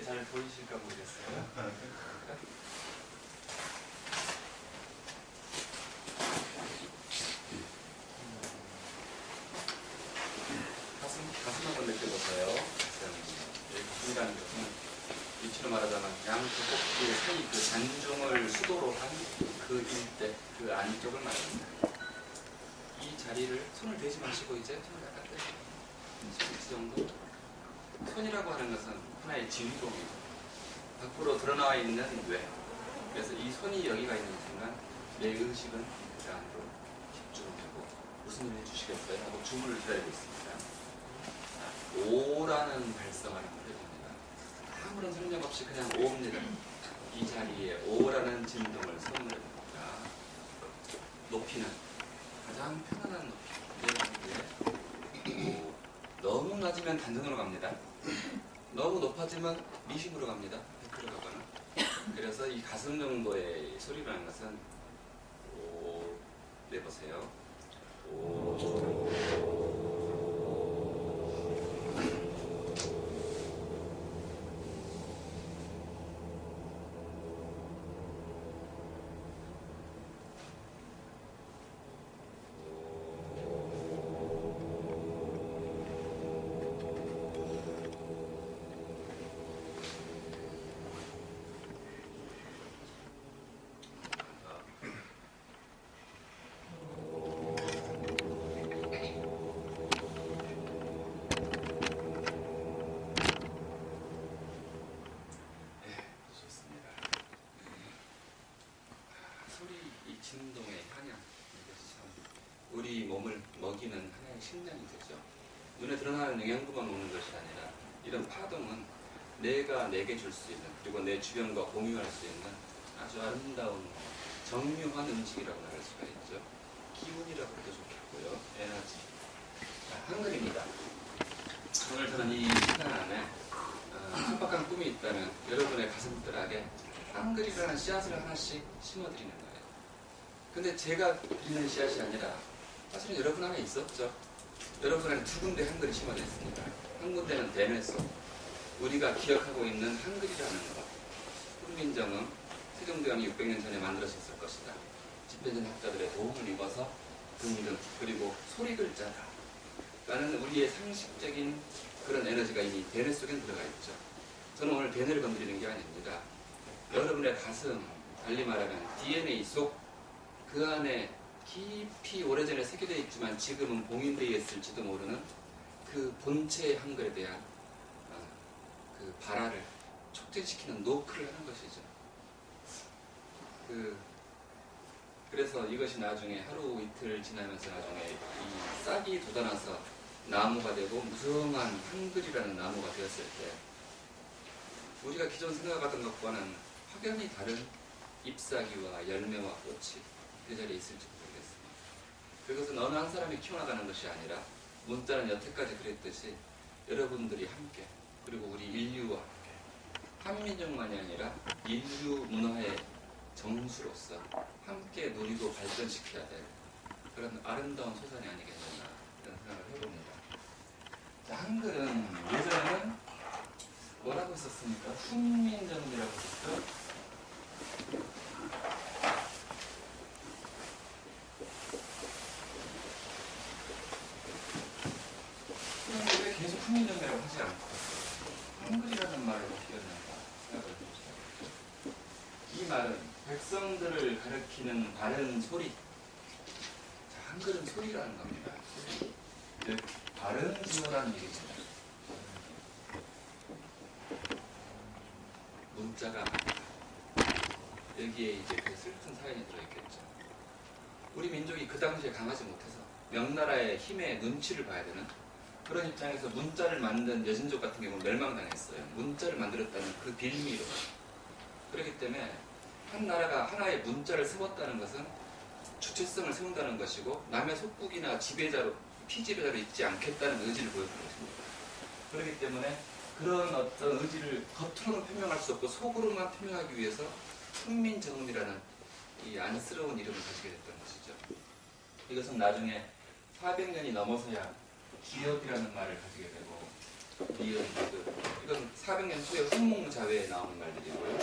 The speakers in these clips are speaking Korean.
잘 보이실까 모르겠어요. 가슴 한번 느껴보세요. 가슴이라는 것은 위치로 말하자면 양쪽 꼭지의 사이 그 잔중을 수도로 한 그 일대, 그 안쪽을 말합니다. 이 자리를 손을 대지 마시고 이제 손을 약간 떼세요. 10cm 정도. 손이라고 하는 것은 하나의 진동이죠. 밖으로 드러나와 있는 뇌. 그래서 이 손이 여기가 있는 순간 내 의식은 그 안으로 집중되고 무슨 일 해주시겠어요? 하고 주문을 기다리고 있습니다. 오라는 발성을 한번 해봅니다. 아무런 설명 없이 그냥 오입니다. 이 자리에 오라는 진동을 손으로 해봅니다. 높이는 가장 편안한 높이. 오. 너무 낮으면 단전으로 갑니다. 너무 높아지면 미심으로 갑니다. 100km 가거나. 그래서 이 가슴 정도의 소리라는 것은 오 내보세요. 오. 진동의 향양, 우리 몸을 먹이는 하나의 식량이 되죠. 눈에 드러나는 영양분만 먹는 것이 아니라 이런 파동은 내가 내게 줄 수 있는, 그리고 내 주변과 공유할 수 있는 아주 아름다운 정묘한 음식이라고 말할 수가 있죠. 기운이라고 해도 좋겠고요. 에너지. 자, 한글입니다. 오늘 저는 이 시간 안에 깜빡한 꿈이 있다면 여러분의 가슴뜰하게 한글이라는 씨앗을 하나씩 심어드리는 거예요. 근데 제가 드리는 씨앗이 아니라 사실은 여러분 안에 있었죠. 여러분 안에 두 군데 한글이 심어졌습니다. 한 군데는 대뇌속, 우리가 기억하고 있는 한글이라는 것. 훈민정음, 세종대왕이 600년 전에 만들어졌을 것이다. 집현전 학자들의 도움을 입어서 등등, 그리고 소리 글자다 라는 우리의 상식적인 그런 에너지가 이미 대뇌 속에 들어가 있죠. 저는 오늘 대뇌를 건드리는 게 아닙니다. 여러분의 가슴, 달리 말하면 DNA 속 그 안에 깊이 오래전에 새겨져 있지만 지금은 봉인되어 있을지도 모르는 그 본체의 한글에 대한 그 발화를 촉진시키는 노크를 하는 것이죠. 그래서 이것이 나중에 하루 이틀 지나면서 나중에 이 싹이 돋아나서 나무가 되고 무성한 한글이라는 나무가 되었을 때 우리가 기존 생각하던 것과는 확연히 다른 잎사귀와 열매와 꽃이 그 자리에 있을지 모르겠습니다. 그것은 어느 한 사람이 키워나가는 것이 아니라 문자는 여태까지 그랬듯이 여러분들이 함께, 그리고 우리 인류와 함께, 한민족만이 아니라 인류 문화의 정수로서 함께 누리고 발전시켜야 될 그런 아름다운 소산이 아니겠느냐 이런 생각을 해봅니다. 자, 한글은 예전에는 뭐라고 했었습니까? 훈민정음이라고 했었죠. 왜 계속 훈민정음이라고 하지 않고 한글이라는 말을 기억난다 생각을 해보세요. 이 말은 백성들을 가리키는 바른 소리. 자, 한글은 소리라는 겁니다. 소리. 즉 바른 지어라는 얘기입니다. 문자가 여기에 이제 그 슬픈 사연이 들어있겠죠. 우리 민족이 그 당시에 강하지 못해서 명나라의 힘의 눈치를 봐야 되는 그런 입장에서 문자를 만든 여진족 같은 경우는 멸망당했어요. 문자를 만들었다는 그 빌미로. 그렇기 때문에 한 나라가 하나의 문자를 세웠다는 것은 주체성을 세운다는 것이고 남의 속국이나 지배자로 피지배자로 있지 않겠다는 의지를 보여주는 것입니다. 그렇기 때문에 그런 어떤 의지를 겉으로는 표명할 수 없고 속으로만 표명하기 위해서 훈민정음이라는 이 안쓰러운 이름을 가지게 됐던 것이죠. 이것은 나중에 400년이 넘어서야 기업이라는 말을 가지게 되고 니은, 이건 400년 후에 훈몽자회에 나오는 말들이고요.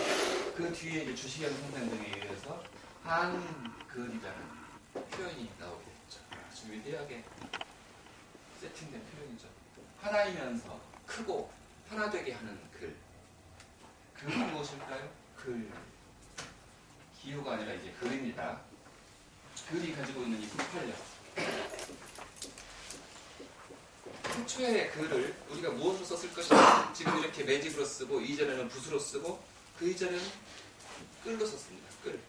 그 뒤에 이제 주시경 선생 등에 의해서 한글이라는 표현이 나오겠죠. 아주 위대하게 세팅된 표현이죠. 하나이면서 크고 하나 되게 하는 글. 글이 무엇일까요? 글. 기호가 아니라 이제 글입니다. 글이 가지고 있는 이 분팔력. 최초의 글을 우리가 무엇으로 썼을 것인가? 지금 이렇게 매직으로 쓰고 이전에는 붓으로 쓰고 그 이전에는 끌로 썼습니다. 끌.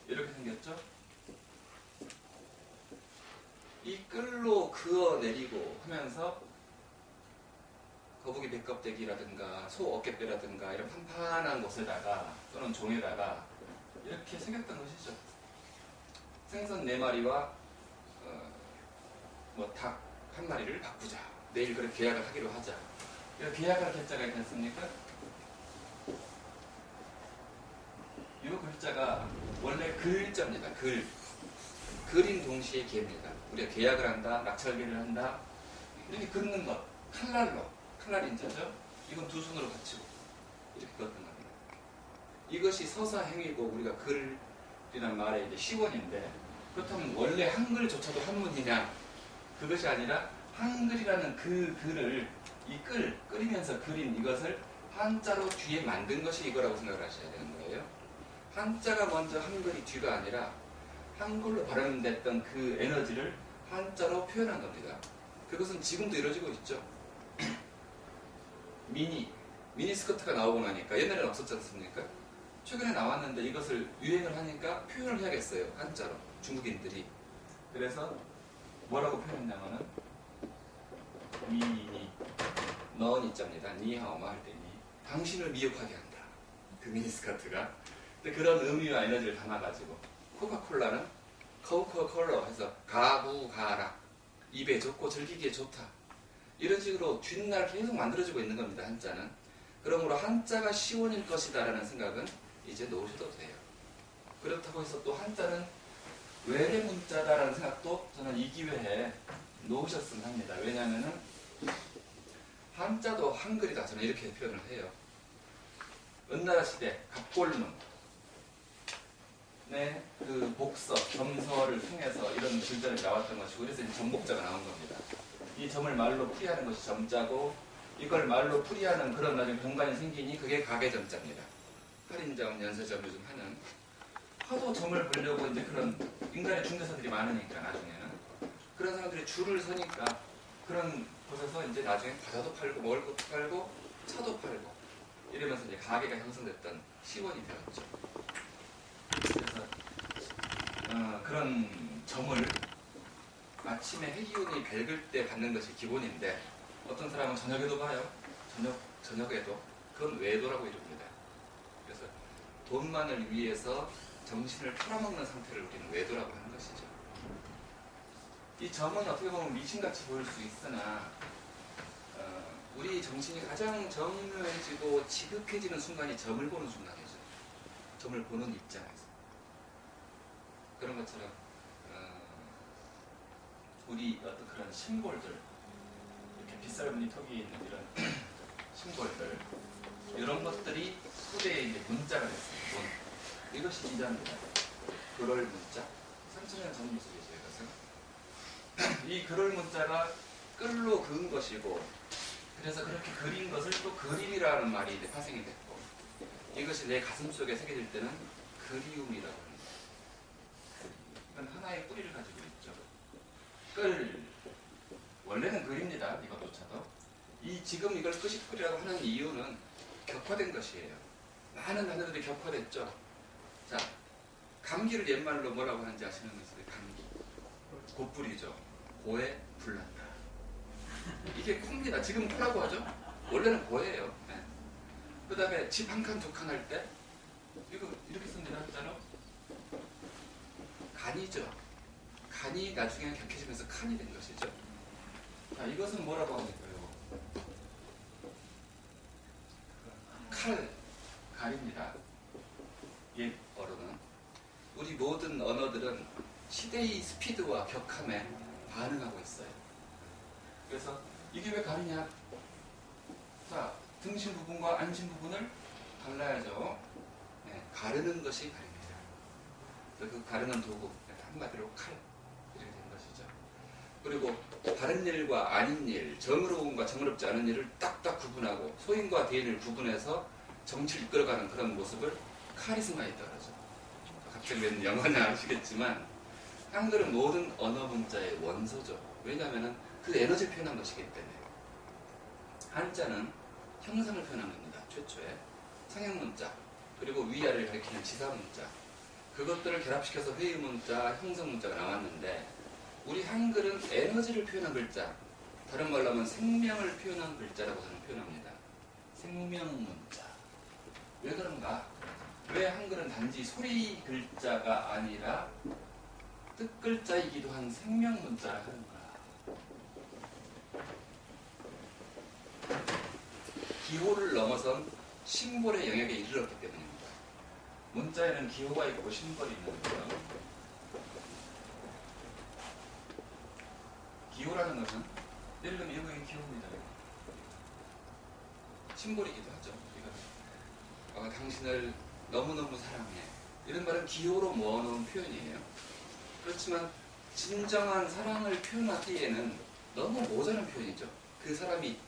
이렇게 생겼죠? 이 끌로 그어내리고 하면서 거북이 배껍데기라든가 소 어깨뼈라든가 이런 판판한 곳에다가 또는 종에다가 이렇게 새겼던 것이죠. 생선 4마리와 닭 1마리를 바꾸자. 내일 그렇게 계약을 하기로 하자. 계약할 글자가 있겠습니까? 이 글자가 원래 글자입니다. 글. 글인 동시에 개입니다. 우리가 계약을 한다, 낙찰계를 한다. 이렇게 긋는 것. 칼날로. 칼날 인자죠? 이건 두 손으로 받치고 이렇게 긋는 겁니다. 이것이 서사행위고 우리가 글이란 말의 이제 시원인데 그렇다면 원래 한글조차도 한문이냐? 그것이 아니라 한글이라는 그 글을 이 끓이면서 그린 이것을 한자로 뒤에 만든 것이 이거라고 생각을 하셔야 되는 거예요. 한자가 먼저 한글이 뒤가 아니라 한글로 발음됐던 그 에너지를 한자로 표현한 겁니다. 그것은 지금도 이루어지고 있죠. 미니스커트가 나오고 나니까 옛날에는 없었지 않습니까? 최근에 나왔는데 이것을 유행을 하니까 표현을 해야겠어요. 한자로. 중국인들이. 그래서 뭐라고 표현했냐면은 미니 너는 있자입니다. 니하오마 할 때 니. 당신을 미혹하게 한다. 그 미니스커트가. 근데 그런 의미와 에너지를 담아가지고 코카콜라는 코카콜라 해서 가부가라 입에 좋고 즐기기에 좋다. 이런 식으로 뒷날 계속 만들어지고 있는 겁니다. 한자는. 그러므로 한자가 시원일 것이다 라는 생각은 이제 놓으셔도 돼요. 그렇다고 해서 또 한자는 외래 문자다라는 생각도 저는 이 기회에 놓으셨으면 합니다. 왜냐하면은 한자도 한글이다. 저는 이렇게 표현을 해요. 은나라 시대 갑골문 그 복서, 점서를 통해서 이런 글자를 나왔던 것이고 그래서 이제 점복자가 나온 겁니다. 이 점을 말로 풀이하는 것이 점자고 이걸 말로 풀이하는 그런 나중에 공간이 생기니 그게 가계점자입니다. 할인점, 연세점 요즘 하는 하도 점을 보려고 이제 그런 인간의 중개사들이 많으니까 나중에는 그런 사람들이 줄을 서니까 그런 곳에서 이제 나중에 과자도 팔고 먹을 것도 팔고 차도 팔고 이러면서 이제 가게가 형성됐던 시원이 되었죠. 그래서 그런 점을 아침에 해기운이 밝을 때 받는 것이 기본인데 어떤 사람은 저녁에도 봐요. 저녁에도 그건 외도라고 이룹니다. 그래서 돈만을 위해서 정신을 팔아먹는 상태를 우리는 외도라고 하는 것이죠. 이 점은 어떻게 보면 미신같이 보일 수 있으나 우리 정신이 가장 정묘해지고 지극해지는 순간이 점을 보는 순간이죠. 점을 보는 입장에서. 그런 것처럼 우리 어떤 그런 심볼들 이렇게 빗살무늬 턱이 있는 이런 심볼들 이런 것들이 후대에 이제 문자가 됐습니다. 문. 이것이 기자입니다. 그럴 문자. 3000년 전 모습이죠. 이것은. 이 그럴 문자가 끌로 그은 것이고 그래서 그렇게 그린 것을 또 그림이라는 말이 이제 파생이 됐고 이것이 내 가슴 속에 새겨질 때는 그리움이라고 합니다. 이건 하나의 뿌리를 가지고 있죠. 끌. 원래는 글입니다. 이것조차도. 지금 이걸 끄시끌이라고 하는 이유는 격화된 것이에요. 많은 단어들이 격화됐죠. 자, 감기를 옛말로 뭐라고 하는지 아시는 분 있어요? 감기. 곧불이죠. 고에 불난다. 이게 큽니다. 지금 푸라고 하죠. 원래는 고예요. 네. 그 다음에 집 한 칸, 두 칸 할 때 이거 이렇게 씁니다. 한자로 간이죠. 간이 나중에 격해지면서 칸이 된 것이죠. 자, 이것은 뭐라고 합니까요? 칼, 갈입니다. 옛 어로는. 우리 모든 언어들은 시대의 스피드와 격함에 반응하고 있어요. 그래서 이게 왜 갈이냐? 자, 등심 부분과 안심 부분을 갈라야죠. 네, 가르는 것이 가립니다. 그래서 그 가르는 도구, 한마디로 칼, 이렇게 된 것이죠. 그리고 바른 일과 아닌 일, 정의로움과 정의롭지 않은 일을 딱딱 구분하고 소인과 대인을 구분해서 정치를 이끌어가는 그런 모습을 카리스마에 있다고 하죠. 갑자기 웬 영어냐 아시겠지만 한글은 모든 언어 문자의 원소죠. 왜냐하면 그 에너지를 표현한 것이기 때문에. 한자는 형상을 표현한 겁니다. 최초에 상형 문자, 그리고 위아래를 가리키는 지사 문자, 그것들을 결합시켜서 회의 문자, 형성 문자가 나왔는데, 우리 한글은 에너지를 표현한 글자, 다른 말로 하면 생명을 표현한 글자라고 저는 표현합니다. 생명 문자. 왜 그런가? 왜 한글은 단지 소리 글자가 아니라 뜻 글자이기도 한 생명 문자라 하는가? 기호를 넘어선 심볼의 영역에 이르렀기 때문입니다. 문자에는 기호가 있고 심볼이 있는 거죠. 기호라는 것은 예를 들면 이거의 기호입니다. 심볼이기도 하죠. 당신을 너무너무 사랑해. 이런 말은 기호로 모아놓은 표현이에요. 그렇지만 진정한 사랑을 표현하기에는 너무 모자란 표현이죠. 그 사람이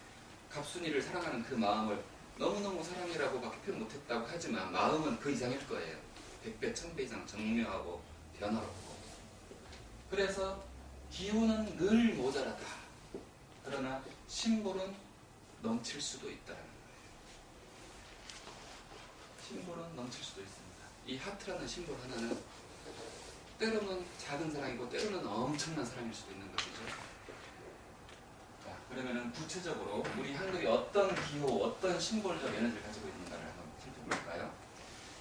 갑순이를 사랑하는 그 마음을 너무너무 사랑이라고밖에 표현 못했다고 하지만 마음은 그 이상일 거예요. 100배, 1000배 이상 정묘하고 변화롭고. 그래서 기호는 늘 모자라다. 그러나 심볼은 넘칠 수도 있다는 거예요. 심볼은 넘칠 수도 있습니다. 이 하트라는 심볼 하나는 때로는 작은 사랑이고 때로는 엄청난 사랑일 수도 있는 것이죠. 자, 그러면은 구체적으로 우리 한글이 어떤 기호, 어떤 심볼적 에너지를 가지고 있는가를 한번 살펴볼까요?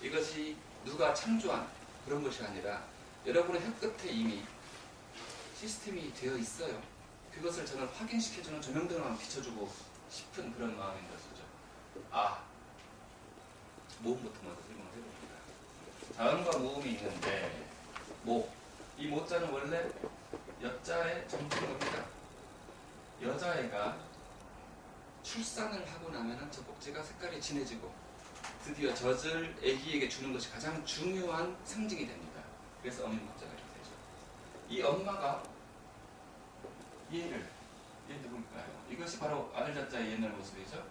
이것이 누가 창조한 그런 것이 아니라 여러분의 혀끝에 이미 시스템이 되어 있어요. 그것을 저는 확인시켜주는 조명등을 한번 비춰주고 싶은 그런 마음인 것이죠. 모음부터 먼저 설명을 해봅니다. 자음과 모음이 있는데, 이 모자는 원래 여자의 정통입니다. 여자애가 출산을 하고 나면은 젖꼭지가 색깔이 진해지고 드디어 젖을 아기에게 주는 것이 가장 중요한 상징이 됩니다. 그래서 어미 모자가 이렇게 되죠. 이 엄마가 얘를 누굴까요? 이것이 바로 아들 자자의 옛날 모습이죠.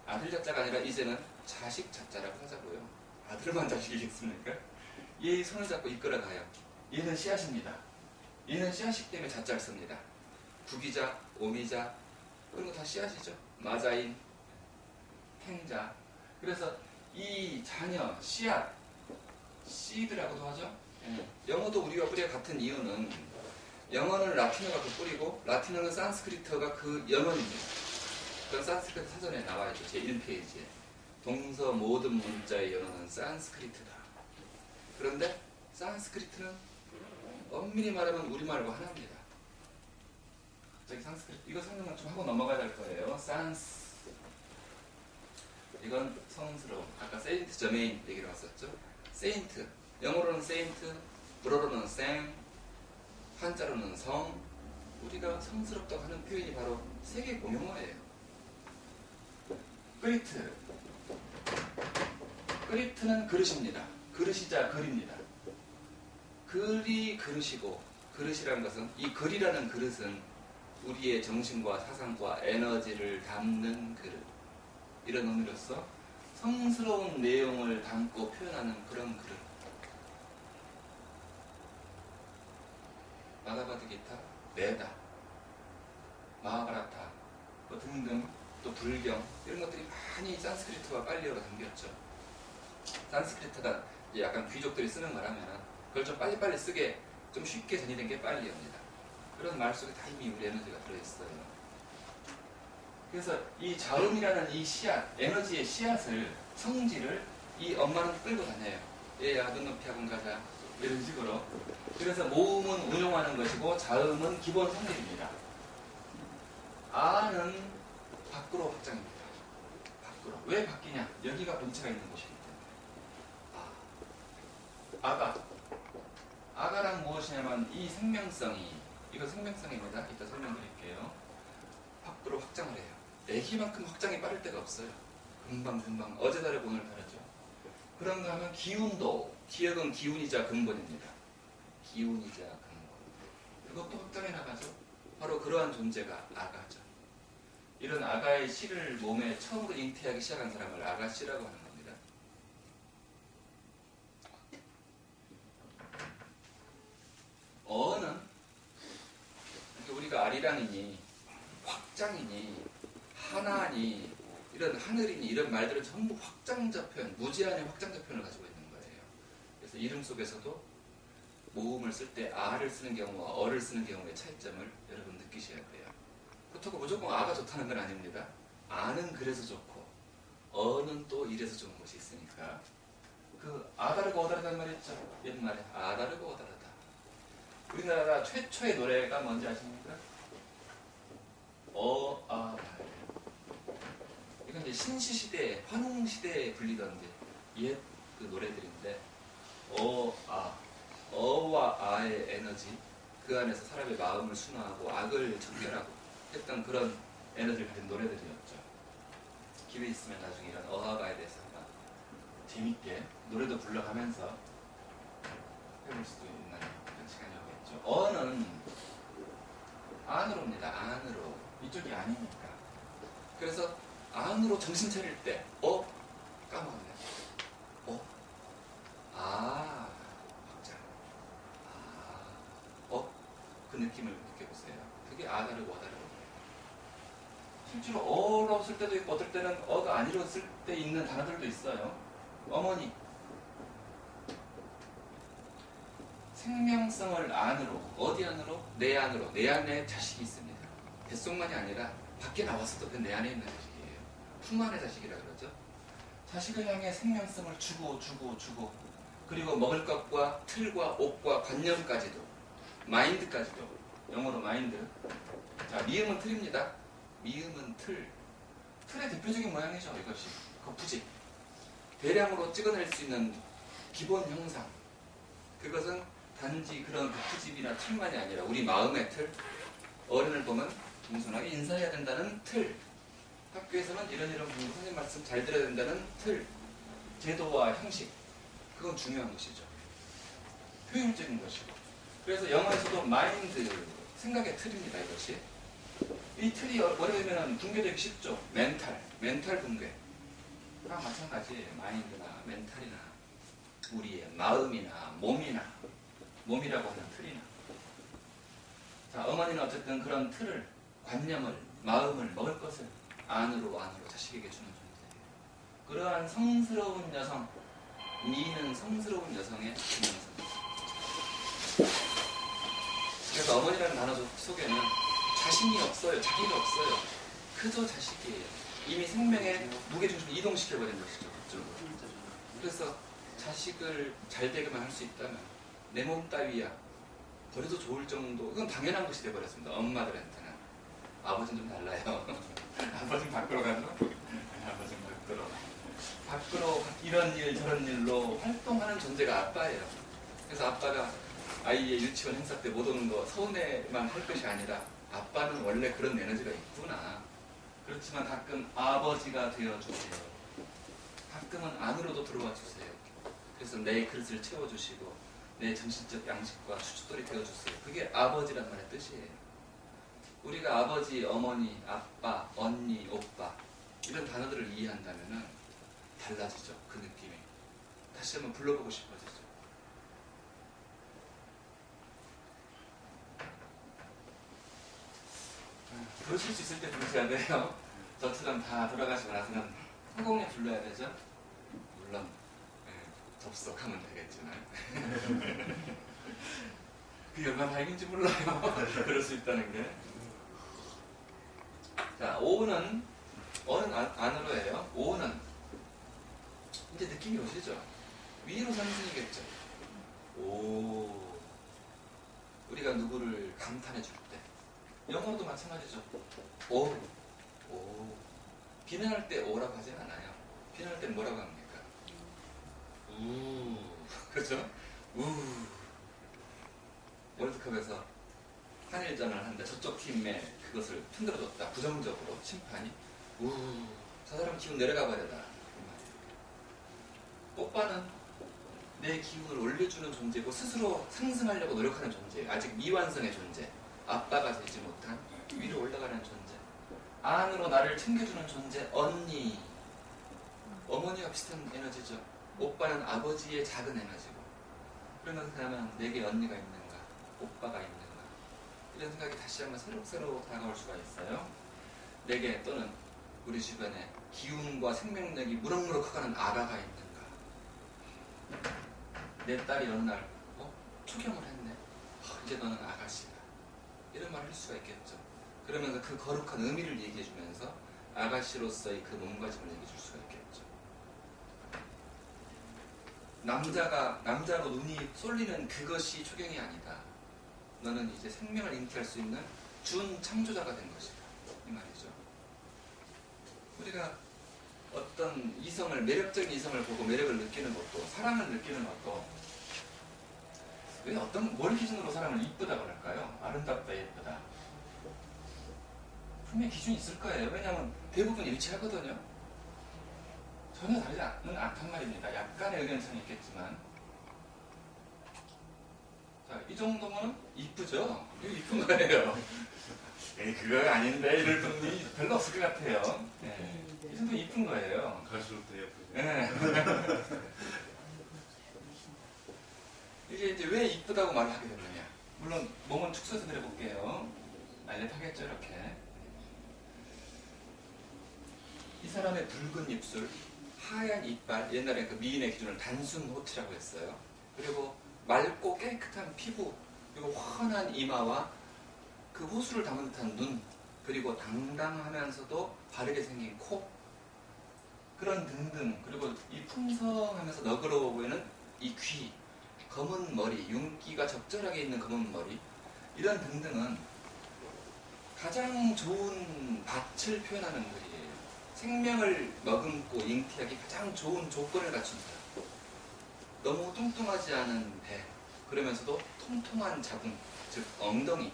아들 자자가 아니라 이제는 자식 자자라고 하자고요. 아들만 자식이겠습니까? 얘 손을 잡고 이끌어가요. 얘는 씨앗입니다. 얘는 씨앗이기 때문에 자자를 씁니다. 구기자, 오미자, 그런 거 다 씨앗이죠. 마자인, 행자. 그래서 이 자녀, 씨앗, 씨드라고도 하죠. 영어도 우리와 뿌리가 같은 이유는 영어는 라틴어가 그 뿌리고 라틴어는 산스크리트어가 그 영어입니다. 그건 산스크리트 사전에 나와있죠. 제1페이지에. 동서 모든 문자의 영어는 산스크리트다. 그런데 산스크리트는 엄밀히 말하면 우리말과 하나입니다. 갑자기 산스크리트, 이거 설명을 좀 하고 넘어가야 될 거예요. 이건 성스러움. 아까 세인트 저메인 얘기를 했었죠. 세인트, 영어로는 세인트, 불어로는 생, 한자로는 성. 우리가 성스럽다고 하는 표현이 바로 세계 공용어예요. 그리트는 그릇입니다. 그릇이자 글입니다. 글이 그릇이고, 그릇이라는 것은, 이 글이라는 그릇은 우리의 정신과 사상과 에너지를 담는 그릇, 이런 의미로서 성스러운 내용을 담고 표현하는 그런 그릇. 마가바드기타, 메다, 마하바라타 등등, 또 불경, 이런 것들이 많이 산스크리트와 빨리어로 담겼죠. 산스크리트가 약간 귀족들이 쓰는 말하면 그걸 좀 빨리빨리 쓰게 좀 쉽게 전이된 게 빨리어입니다. 그런 말 속에 다 이미 우리 에너지가 들어있어요. 그래서 이 자음이라는 이 씨앗, 에너지의 씨앗을, 성질을 이 엄마는 끌고 다녀요. 얘야, 눈높이 학원 가자. 이런 식으로. 그래서 모음은 운용하는 것이고 자음은 기본 성질입니다. 아는 밖으로 확장입니다. 밖으로. 왜 바뀌냐? 여기가 본체가 있는 곳이기 때문에. 아가란 무엇이냐면 이 생명성이, 이거 생명성입니다. 이따 설명드릴게요. 밖으로 확장을 해요. 애기만큼 확장이 빠를 때가 없어요. 금방 어제 다르고 오늘 다르죠. 그런가 하면 기운도, 기억은 기운이자 근본입니다. 기운이자 근본. 이것도 확장해 나가죠. 바로 그러한 존재가 아가죠. 이런 아가의 씨를 몸에 처음으로 잉태하기 시작한 사람을 아가씨라고 하는 겁니다. 어는 우리가 아리랑이니 확장이니 하나니 이런 하늘이니 이런 말들은 전부 확장자 표현, 무제한의 확장자 표현을 가지고 있는 거예요. 그래서 이름 속에서도 모음을 쓸 때 아를 쓰는 경우와 어를 쓰는 경우의 차이점을 여러분 느끼셔야 돼요. 그렇다고 무조건 아가 좋다는 건 아닙니다. 아는 그래서 좋고 어는 또 이래서 좋은 것이 있으니까 그 아다르고 어다르다는 말이 있죠. 옛말에 아다르고 어다르다. 우리나라 최초의 노래가 뭔지 아십니까? 이건 이제 신시시대, 환웅시대에 불리던 옛 그 노래들인데 어와 아의 에너지, 그 안에서 사람의 마음을 순화하고 악을 정결하고 했던 그런 에너지를 가진 노래들이었죠. 기회 있으면 나중에 이런 어아가에 대해서 한번 재밌게 노래도 불러가면서 해볼 수도 있는 그런 시간이 오겠죠. 어는 안으로입니다. 안으로. 이쪽이 아니니까. 그래서 안으로 정신 차릴 때 까먹었네. 확장. 그 느낌을 느껴보세요. 그게 아다르고 어다르고. 실제로 어로 쓸 때도 있고 어떨 때는 어가 아니로 쓸 때 있는 단어들도 있어요. 어머니. 생명성을 안으로, 어디 안으로? 내 안으로. 내 안에 자식이 있습니다. 뱃속만이 아니라 밖에 나왔어도 그 내 안에 있는 자식이에요. 품 안의 자식이라 그러죠. 자식을 향해 생명성을 주고 그리고 먹을 것과 틀과 옷과 관념까지도, 마인드까지도, 영어로 마인드. 자, 미음은 틀입니다. 미음은 틀. 틀의 대표적인 모양이죠. 이것이 거푸집. 대량으로 찍어낼 수 있는 기본 형상. 그것은 단지 그런 거푸집이나 틀만이 아니라 우리 마음의 틀. 어른을 보면 겸손하게 인사해야 된다는 틀. 학교에서는 이런 부분 선생님 말씀 잘 들어야 된다는 틀. 제도와 형식. 그건 중요한 것이죠. 효율적인 것이고. 그래서 영어에서도 마인드, 생각의 틀입니다. 이것이. 이 틀이 어려우면 붕괴되기 쉽죠. 멘탈 붕괴. 다 마찬가지. 마인드나 멘탈이나 우리의 마음이나 몸이라고 하는 틀이나. 자, 어머니는 어쨌든 그런 틀을, 관념을, 마음을, 먹을 것을 안으로 자식에게 주는 존재예요. 그러한 성스러운 여성, 미는 성스러운 여성의 증명성입니다. 그래서 어머니라는 단어 속에는 자신이 없어요. 자기가 없어요. 그저 자식이에요. 이미 생명의 무게중심을 이동시켜버린 것이죠. 그쪽으로. 그래서 자식을 잘 되게만 할 수 있다면 내 몸 따위야 버려도 좋을 정도, 이건 당연한 것이 되어버렸습니다. 엄마들한테는. 아버지는 좀 달라요. 아버지는 밖으로 가죠? 아버지는 밖으로 이런 일 저런 일로 활동하는 존재가 아빠예요. 그래서 아빠가 아이의 유치원 행사 때 못 오는 거 서운해만 할 것이 아니라 아빠는 원래 그런 에너지가 있구나. 그렇지만 가끔 아버지가 되어주세요. 가끔은 안으로도 들어와 주세요. 그래서 내 그릇을 채워주시고 내 정신적 양식과 추춧돌이 되어주세요. 그게 아버지란 말의 뜻이에요. 우리가 아버지, 어머니, 아빠, 언니, 오빠 이런 단어들을 이해한다면 달라지죠. 그 느낌이. 다시 한번 불러보고 싶어지죠. 부르실 수 있을 때 부르셔야 돼요. 저처럼 다 돌아가시고 나서는 성공에 불러야 되죠. 물론 접속하면 되겠지만 그게 얼마나 다행인지 몰라요. 그럴 수 있다는 게. 자, 어는 안으로 해요. 오는 이제 느낌이 오시죠? 위로 상승이겠죠. 오. 우리가 누구를 감탄해 줄 때. 영어로도 마찬가지죠. 오. 비난할 때 오라고 하진 않아요. 비난할 때 뭐라고 합니까? 우. 그렇죠? 우. 월드컵에서 한일전을 하는데 저쪽 팀에 그것을 흔들어줬다. 부정적으로 심판이. 저 사람 기운 내려가 버려라. 오빠는 내 기운을 올려주는 존재고 스스로 상승하려고 노력하는 존재예요. 아직 미완성의 존재. 아빠가 되지 못한 위로 올라가는 존재. 안으로 나를 챙겨주는 존재. 언니. 어머니와 비슷한 에너지죠. 오빠는 아버지의 작은 에너지고. 그런 것을 생각하면 내게 언니가 있는가, 오빠가 있는가, 이런 생각이 다시 한번 새록새록 다가올 수가 있어요. 내게 또는 우리 주변에 기운과 생명력이 무럭무럭 커가는 아가가 있는가. 내 딸이 어느 날 초경을 했네. 이제 너는 아가씨다. 이런 말을 할 수가 있겠죠. 그러면서 그 거룩한 의미를 얘기해주면서 아가씨로서의 그 몸가짐을 얘기해줄 수가 있겠죠. 남자로 눈이 쏠리는 그것이 초경이 아니다. 너는 이제 생명을 잉태할 수 있는 준 창조자가 된 것이다. 이 말이죠. 우리가 어떤 이성을, 매력적인 이성을 보고 매력을 느끼는 것도, 사랑을 느끼는 것도, 왜 뭘 기준으로 사람을 이쁘다고 할까요? 아름답다, 예쁘다. 분명히 기준이 있을 거예요. 왜냐하면 대부분 일치하거든요. 전혀 다르지 않단 말입니다. 약간의 의견차는 있겠지만. 자, 이 정도면 이쁘죠? 이거 이쁜 거예요. 에이, 그거 아닌데, 이럴 분이 별로 없을 것 같아요. 네. 이 정도 이쁜 거예요. 갈수록 더 예쁘죠. 네. 이게 이제 왜 이쁘다고 말을 하게 됐느냐. 물론 몸은 축소해서 그려볼게요. 날렵하겠죠, 이렇게. 이 사람의 붉은 입술, 하얀 이빨, 옛날에 그 미인의 기준을 단순 호치라고 했어요. 그리고 맑고 깨끗한 피부, 그리고 환한 이마와 그 호수를 담은 듯한 눈, 그리고 당당하면서도 바르게 생긴 코, 그런 등등, 그리고 이 풍성하면서 너그러워 보이는 이 귀, 검은 머리, 윤기가 적절하게 있는 검은 머리, 이런 등등은 가장 좋은 밭을 표현하는 글이에요. 생명을 머금고 잉태하기 가장 좋은 조건을 갖춘 사람. 너무 뚱뚱하지 않은 배, 그러면서도 통통한 자궁, 즉 엉덩이,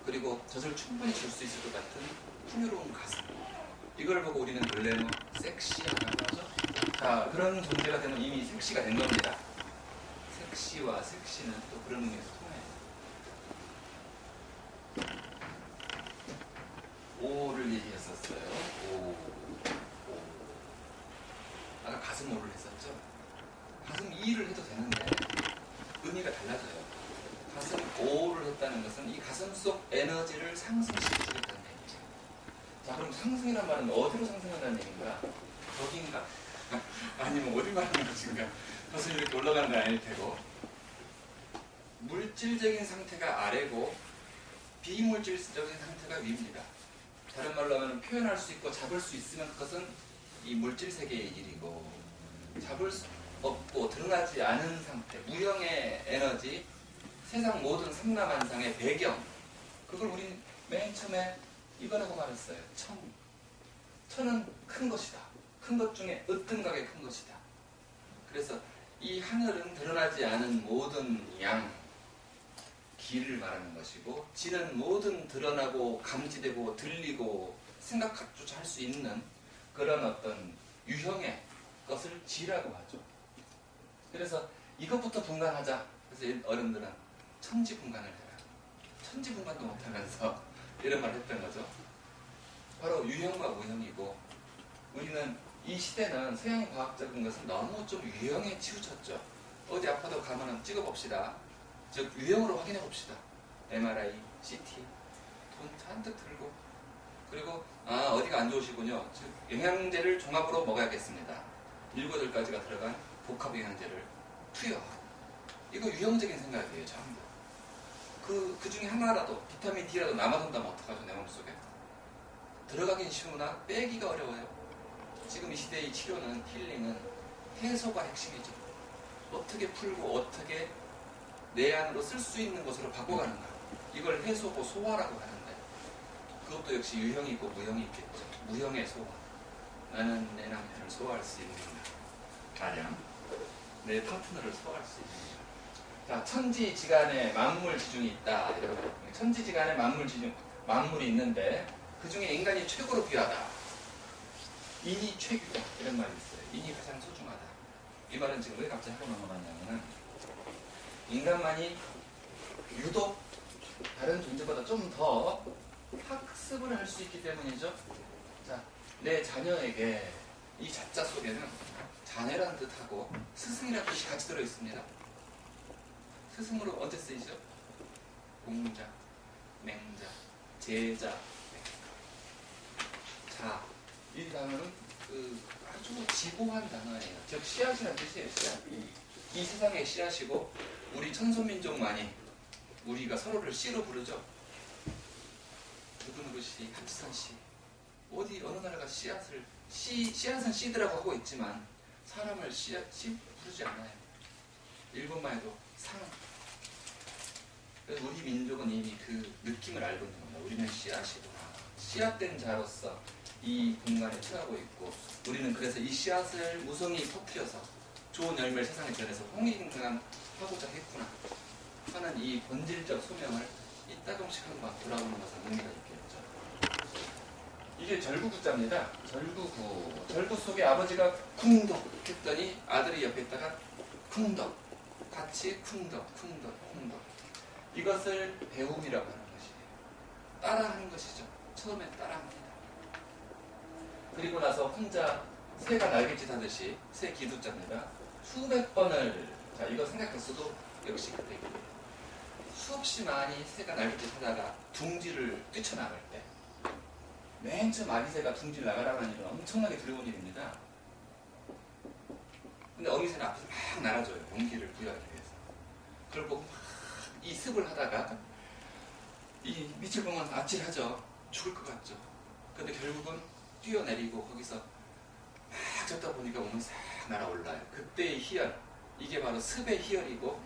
그리고 젖을 충분히 줄 수 있을 것 같은 풍요로운 가슴. 이걸 보고 우리는 글래머, 섹시하다고 하죠. 자, 그런 존재가 되면 이미 섹시가 된 겁니다. 섹시와 섹시는 또 그런 의미에서 통해요. 오를 얘기했었어요. 오. 아까 가슴 오를 했었죠. 가슴 이를 해도 되는데 의미가 달라져요. 가슴 오를 했다는 것은 이 가슴 속 에너지를 상승시키겠다는 얘기죠. 자, 그럼 상승이란 말은 어디로 상승한다는 얘기인가? 거긴가? 아니면 어디 말하는 것인가? 가슴이 이렇게 올라가는 건 아닐 테고. 물질적인 상태가 아래고 비물질적인 상태가 위입니다. 다른 말로 하면 표현할 수 있고 잡을 수 있으면 그것은 이 물질 세계의 일이고, 잡을 수 없고 드러나지 않은 상태, 무형의 에너지, 세상 모든 삼라만상의 배경, 그걸 우리 맨 처음에 이거라고 말했어요. 천. 천은 큰 것이다. 큰 것 중에 으뜸가게 큰 것이다. 그래서 이 하늘은 드러나지 않은 모든 양, 길을 말하는 것이고, 지는 모든 드러나고 감지되고 들리고 생각조차 할 수 있는 그런 어떤 유형의 것을 지라고 하죠. 그래서 이것부터 분간하자. 그래서 어른들은 천지분간을 해라. 천지분간도 못하면서 이런 말을 했던 거죠. 바로 유형과 무형이고, 우리는 이 시대는 서양 과학적인 것은 너무 좀 유형에 치우쳤죠. 어디 아파도 가면은 찍어봅시다. 즉 유형으로 확인해 봅시다. MRI, CT, 돈 잔뜩 들고, 그리고 어디가 안 좋으시군요. 즉 영양제를 종합으로 먹어야겠습니다. 7가지가 들어간 복합 영양제를 투여하고, 이거 유형적인 생각이에요. 전부. 그 중에 하나라도, 비타민 D라도 남아돈다면 어떡하죠? 내 몸속에 들어가긴 쉬우나 빼기가 어려워요. 지금 이 시대의 치료는, 힐링은 해소가 핵심이죠. 어떻게 풀고 어떻게 내 안으로 쓸 수 있는 것으로 바꿔가는가. 이걸 해소고 소화라고 하는데, 그것도 역시 유형이 있고 무형이 있겠죠. 무형의 소화. 나는 내 남편을 소화할 수 있는가. 가령 내 파트너를 소화할 수 있는가. 자, 천지지간에 만물 지중이 있다. 천지지간에 만물 지중, 만물이 있는데 그 중에 인간이 최고로 귀하다. 인이 최고다 이런 말이 있어요. 인이 가장 소중하다. 이 말은 지금 왜 갑자기 하고 넘어갔냐면은 인간만이 유독 다른 존재보다 좀 더 학습을 할 수 있기 때문이죠. 자, 내 자녀에게 이 자자 속에는 자녀라는 뜻하고 스승이라는 뜻이 같이 들어있습니다. 스승으로 언제 쓰이죠? 공자, 맹자, 제자, 자. 이 단어는 아주 지고한 단어예요. 즉 씨앗이라는 뜻이에요. 씨앗. 이 세상의 씨앗이고 우리 천손민족만이 우리가 서로를 씨로 부르죠. 누구누구 씨, 한치선 씨. 어디 어느 나라가 씨앗은 씨드라고 하고 있지만 사람을 씨 부르지 않아요. 일본만 해도 상. 그래서 우리 민족은 이미 그 느낌을 알고 있는 겁니다. 우리는 씨앗이구나. 씨앗된 자로서 이 공간에 처하고 있고 우리는 그래서 이 씨앗을 무성히 퍼뜨려서 좋은 열매를 세상에 전해서 홍익행하고자 했구나 하는 이 본질적 소명을 이따금씩 한번 돌아보는 것은 의미가 있겠죠. 이게 절구구자입니다. 절구구. 절구 속에 아버지가 쿵덕 했더니 아들이 옆에 있다가 쿵덕. 같이 쿵덕, 쿵덕, 쿵덕. 이것을 배움이라고 하는 것이에요. 따라하는 것이죠. 처음에 따라합니다. 그리고 나서 혼자 새가 날갯짓 하듯이 새 기두자입니다. 수백 번을, 자, 이거 생각했어도 역시 그때 수없이 많이 새가 날갯짓 하다가 둥지를 뛰쳐나갈 때 맨 처음 아기새가 둥지를 나가라는 일은 엄청나게 두려운 일입니다. 근데 어미새는 앞에서 막 날아줘요. 용기를 부여하기 위해서. 그걸 보고 막 이 습을 하다가 이 밑을 보면 아찔하죠. 죽을 것 같죠. 근데 결국은 뛰어내리고 거기서 막 젖다 보니까 오면 싹 날아올라요. 그때의 희열, 이게 바로 습의 희열이고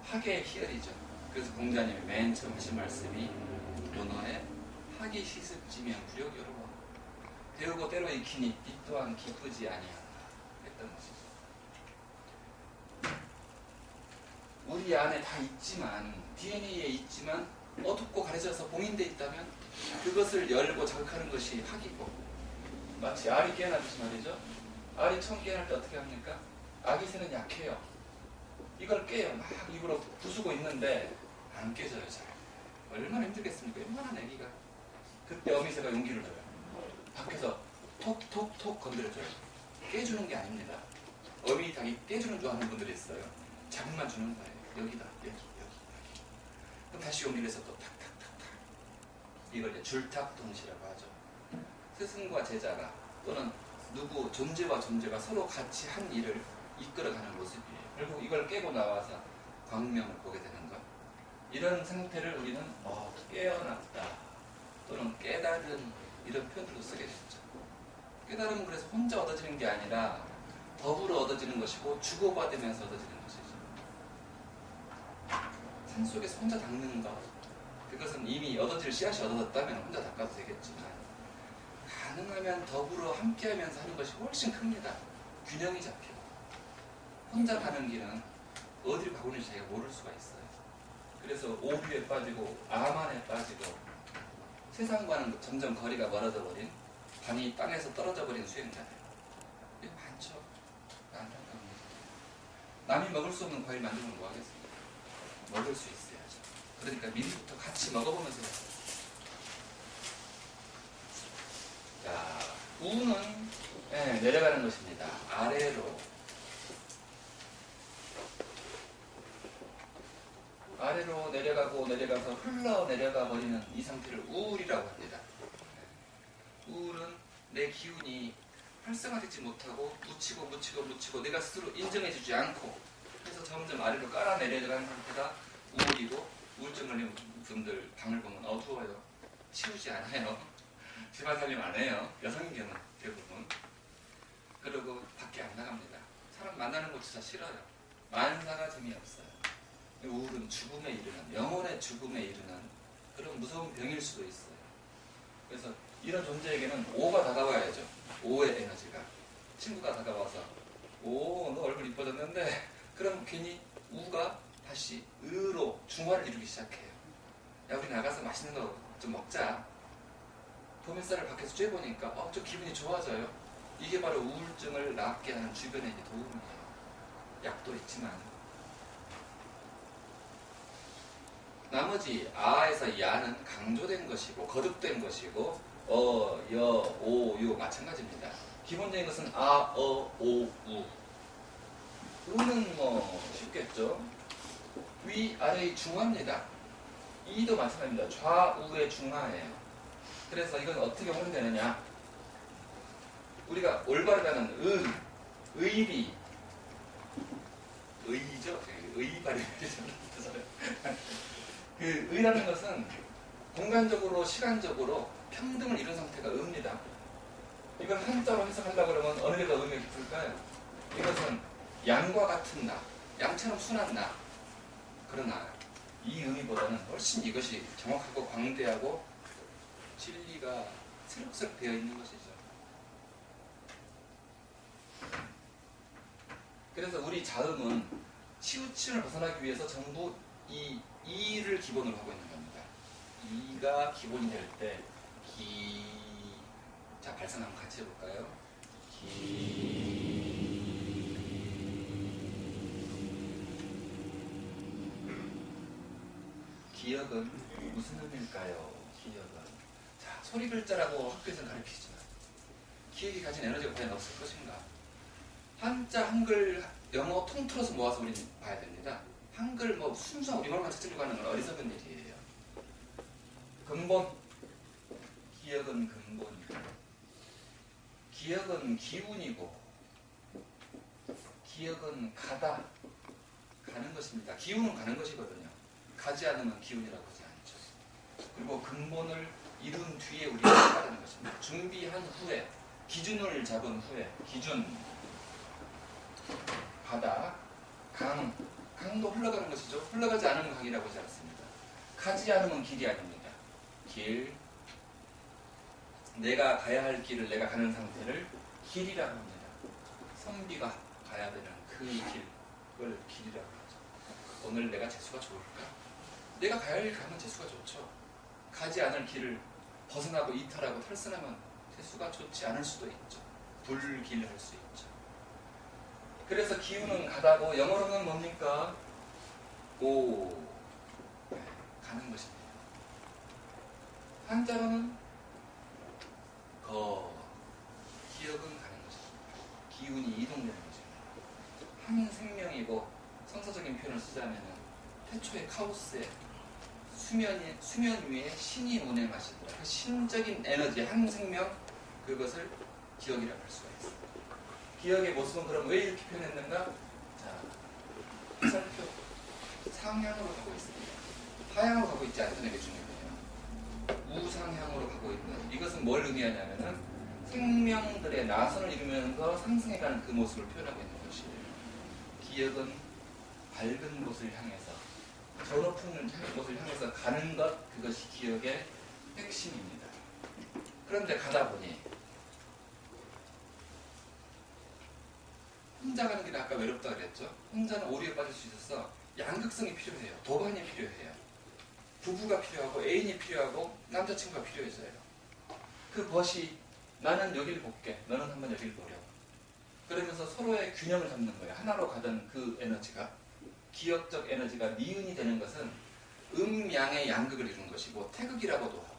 학의 희열이죠. 그래서 공자님이 맨 처음 하신 말씀이 논어에 학이 시습지면 구력여로워 배우고 때로 익히니 이 또한 기쁘지 아니하다 했던 것이죠. 우리 안에 다 있지만 DNA에 있지만 어둡고 가려져서 봉인되어 있다면 그것을 열고 자극하는 것이 학이고 마치 알이 깨어나듯이 말이죠. 알이 처음 깨어날 때 어떻게 합니까? 아기 새는 약해요. 이걸 깨요. 막 입으로 부수고 있는데 안 깨져요. 잘. 얼마나 힘들겠습니까? 웬만한 애기가. 그때 어미새가 용기를 줘요. 밖에서 톡톡톡 건드려줘요. 깨주는 게 아닙니다. 어미 닭이 깨주는 줄 아는 분들이 있어요. 자극만 주는 거예요. 여기다, 여기. 그럼 다시 용기를 해서 또 탁탁탁탁. 이걸 이제 줄탁동시라고 하죠. 스승과 제자가 또는 누구 존재와 존재가 서로 같이 한 일을 이끌어가는 모습이에요. 결국 이걸 깨고 나와서 광명을 보게 되는 것. 이런 상태를 우리는 깨어났다 또는 깨달은 이런 표현으로 쓰게 됐죠. 깨달음은 그래서 혼자 얻어지는 게 아니라 더불어 얻어지는 것이고 주고받으면서 얻어지는 것이죠. 산속에서 혼자 닦는 것, 그것은 이미 얻어질 씨앗이 얻어졌다면 혼자 닦아도 되겠지만 가능하면 더불어 함께하면서 하는 것이 훨씬 큽니다. 균형이 잡히고 혼자 가는 길은 어디로 가고 있는지 자기가 모를 수가 있어요. 그래서 오류에 빠지고 암안에 빠지고 세상과는 점점 거리가 멀어져 버린 반이 땅에서 떨어져 버린 수행자들 이거 많죠. 안타깝습니다. 남이 먹을 수 없는 과일 만들면 뭐 하겠습니까? 먹을 수 있어야죠. 그러니까 미리부터 같이 먹어보면서 해요. 자, 우는 내려가는 것입니다. 아래로 내려가서 흘러내려가 버리는 이 상태를 우울이라고 합니다. 우울은 내 기운이 활성화되지 못하고 묻히고 내가 스스로 인정해주지 않고 그래서 점점 아래로 깔아내려가는 상태가 우울이고 우울증 걸린 분들 방을 보면 어두워요. 치우지 않아요. 집안 살림 안 해요. 여성인 경우는 대부분. 그리고 밖에 안 나갑니다. 사람 만나는 것조차 싫어요. 만사가 재미없어요. 우울은 죽음에 이르는, 영혼의 죽음에 이르는 그런 무서운 병일 수도 있어요. 그래서 이런 존재에게는 오가 다가와야죠. 오의 에너지가. 친구가 다가와서 너 얼굴 이뻐졌는데 그럼 괜히 우가 다시 의로 중화를 이루기 시작해요. 야, 우리 나가서 맛있는 거 좀 먹자. 봄 햇살을 밖에서 쬐보니까 좀 기분이 좋아져요. 이게 바로 우울증을 낫게 하는 주변의 도움이에요. 약도 있지만. 나머지 아에서 야는 강조된 것이고 거듭된 것이고 여, 오, 유 마찬가지입니다. 기본적인 것은 아, 어, 오, 우. 우는 뭐 쉽겠죠. 위, 아래의 중화입니다. 이도 마찬가지입니다. 좌우의 중화예요. 그래서 이건 어떻게 활용되느냐. 우리가 올바르다는 의리, 의죠? 의발이 그 의라는 것은 공간적으로 시간적으로 평등을 이룬 상태가 의입니다. 이걸 한자로 해석하려고 그러면 어느 게 더 의미가 깊을까요? 이것은 양과 같은 나, 양처럼 순한 나. 그러나 이 의미보다는 훨씬 이것이 정확하고 광대하고 진리가 새록새록 되어 있는 것이죠. 그래서 우리 자음은 치우침을 벗어나기 위해서 전부 이 이를 기본으로 하고 있는 겁니다. 이가 기본이 될 때 기. 자, 발성 한번 같이 해볼까요? 기. 기역은 무슨 의미일까요? 기역은. 자, 소리 글자라고 학교에서는 가르치지만 기억이 가진 에너지가 과연 없을 것인가? 한자, 한글, 영어 통틀어서 모아서 우리는 봐야 됩니다. 한글 뭐 순수한 우리말만 찾으려고 하는 건 어리석은 일이에요. 근본. 기억은 근본이고 기억은 기운이고 기억은 가다. 가는 것입니다. 기운은 가는 것이거든요. 가지 않으면 기운이라고 하지 않죠. 그리고 근본을 이룬 뒤에 우리가 따르는 것입니다. 준비한 후에 기준을 잡은 후에 기준 바다 강도 흘러가는 것이죠. 흘러가지 않으면 강이라고 하지 않습니다. 가지 않으면 길이 아닙니다. 길 내가 가야 할 길을 내가 가는 상태를 길이라고 합니다. 선비가 가야 되는 그 길을 길이라고 하죠. 오늘 내가 재수가 좋을까? 내가 가야 할 길 가면 재수가 좋죠. 가지 않을 길을 벗어나고 이탈하고 탈선하면 재수가 좋지 않을 수도 있죠. 불길할 수 있죠. 그래서 기운은 가다고 영어로는 뭡니까? 고 가는 것입니다. 한자로는 거 기억은 가는 것입니다. 기운이 이동되는 것입니다. 한 생명이고 성서적인 표현을 쓰자면 태초의 카오스에 수면 위에 신이 운행하시더라. 그 신적인 에너지 한 생명 그것을 기억이라고 할 수가 있습니다. 기억의 모습은 그럼 왜 이렇게 표현했는가? 자, 화살표 상향으로 가고 있습니다. 하향으로 가고 있지 않다는 게 중요해요. 우상향으로 가고 있는 이것은 뭘 의미하냐면은 생명들의 나선을 이루면서 상승해가는 그 모습을 표현하고 있는 것이에요. 기억은 밝은 곳을 향해서 저 높은 곳을 향해서 가는 것 그것이 기억의 핵심입니다. 그런데 가다 보니 혼자 가는 길은 아까 외롭다 그랬죠. 혼자는 오류에 빠질 수 있어서 양극성이 필요해요. 도반이 필요해요. 부부가 필요하고 애인이 필요하고 남자친구가 필요해져요. 그 벗이 나는 여길 볼게. 너는 한번 여길 보려. 그러면서 서로의 균형을 잡는 거예요. 하나로 가던 그 에너지가 기억적 에너지가 니은이 되는 것은 음양의 양극을 이룬 것이고 태극이라고도 하고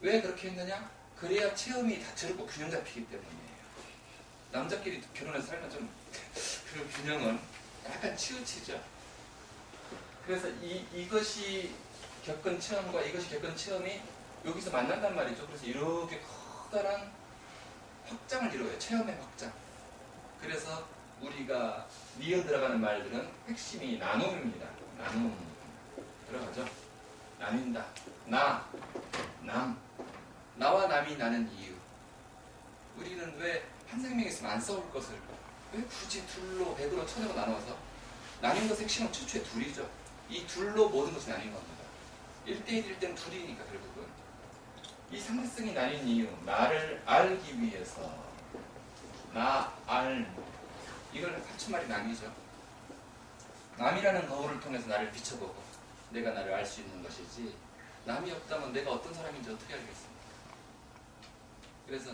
왜 그렇게 했느냐? 그래야 체험이 다채롭고 균형 잡히기 때문이에요. 남자끼리 결혼해서 살면 좀 그 균형은 약간 치우치죠. 그래서 이것이 겪은 체험과 이것이 겪은 체험이 여기서 만난단 말이죠. 그래서 이렇게 커다란 확장을 이루어요. 체험의 확장. 그래서 우리가 니은 들어가는 말들은 핵심이 나눔입니다. 나눔 들어가죠. 나뉜다. 나, 남. 나와 남이 나는 이유. 우리는 왜 한 생명이 있으면 안 싸울 것을 왜 굳이 둘로, 백으로, 천으로 나눠서 나뉜 것의 핵심은 최초의 둘이죠. 이 둘로 모든 것이 나뉜 겁니다. 1대1일 땐 둘이니까 결국은. 이 상대성이 나뉜 이유, 나를 알기 위해서 나, 알 이걸 합쳐말이 남이죠. 남이라는 거울을 통해서 나를 비춰보고 내가 나를 알 수 있는 것이지 남이 없다면 내가 어떤 사람인지 어떻게 알겠습니까? 그래서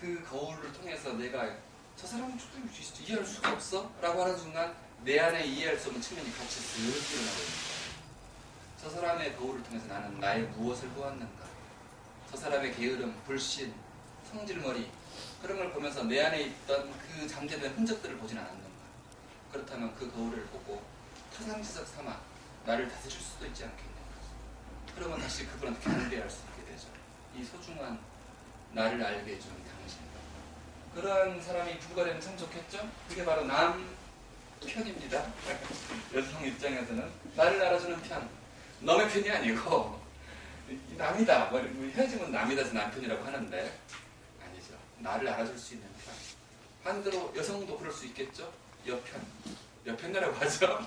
그 거울을 통해서 내가 저 사람은 조금 이해할 수가 없어? 라고 하는 순간 내 안에 이해할 수 없는 측면이 같이 쓱 일어나고 있는 거예요. 저 사람의 거울을 통해서 나는 나의 무엇을 보았는가? 저 사람의 게으름, 불신, 성질머리 그런 걸 보면서 내 안에 있던 그 잠재된 흔적들을 보진 않았는가? 그렇다면 그 거울을 보고 타상지적 삼아 나를 다스릴 수도 있지 않겠는가? 그러면 다시 그분한테 경배할 수 있게 되죠. 이 소중한 나를 알게 해준 당신. 그러한 사람이 부부가 되면 참 좋겠죠? 그게 바로 남편입니다. 여성 입장에서는 나를 알아주는 편. 너의 편이 아니고 남이다. 헤어지면 남이다서 남편이라고 하는데 아니죠. 나를 알아줄 수 있는 편. 반대로 여성도 그럴 수 있겠죠? 여편. 여편녀라고 하죠.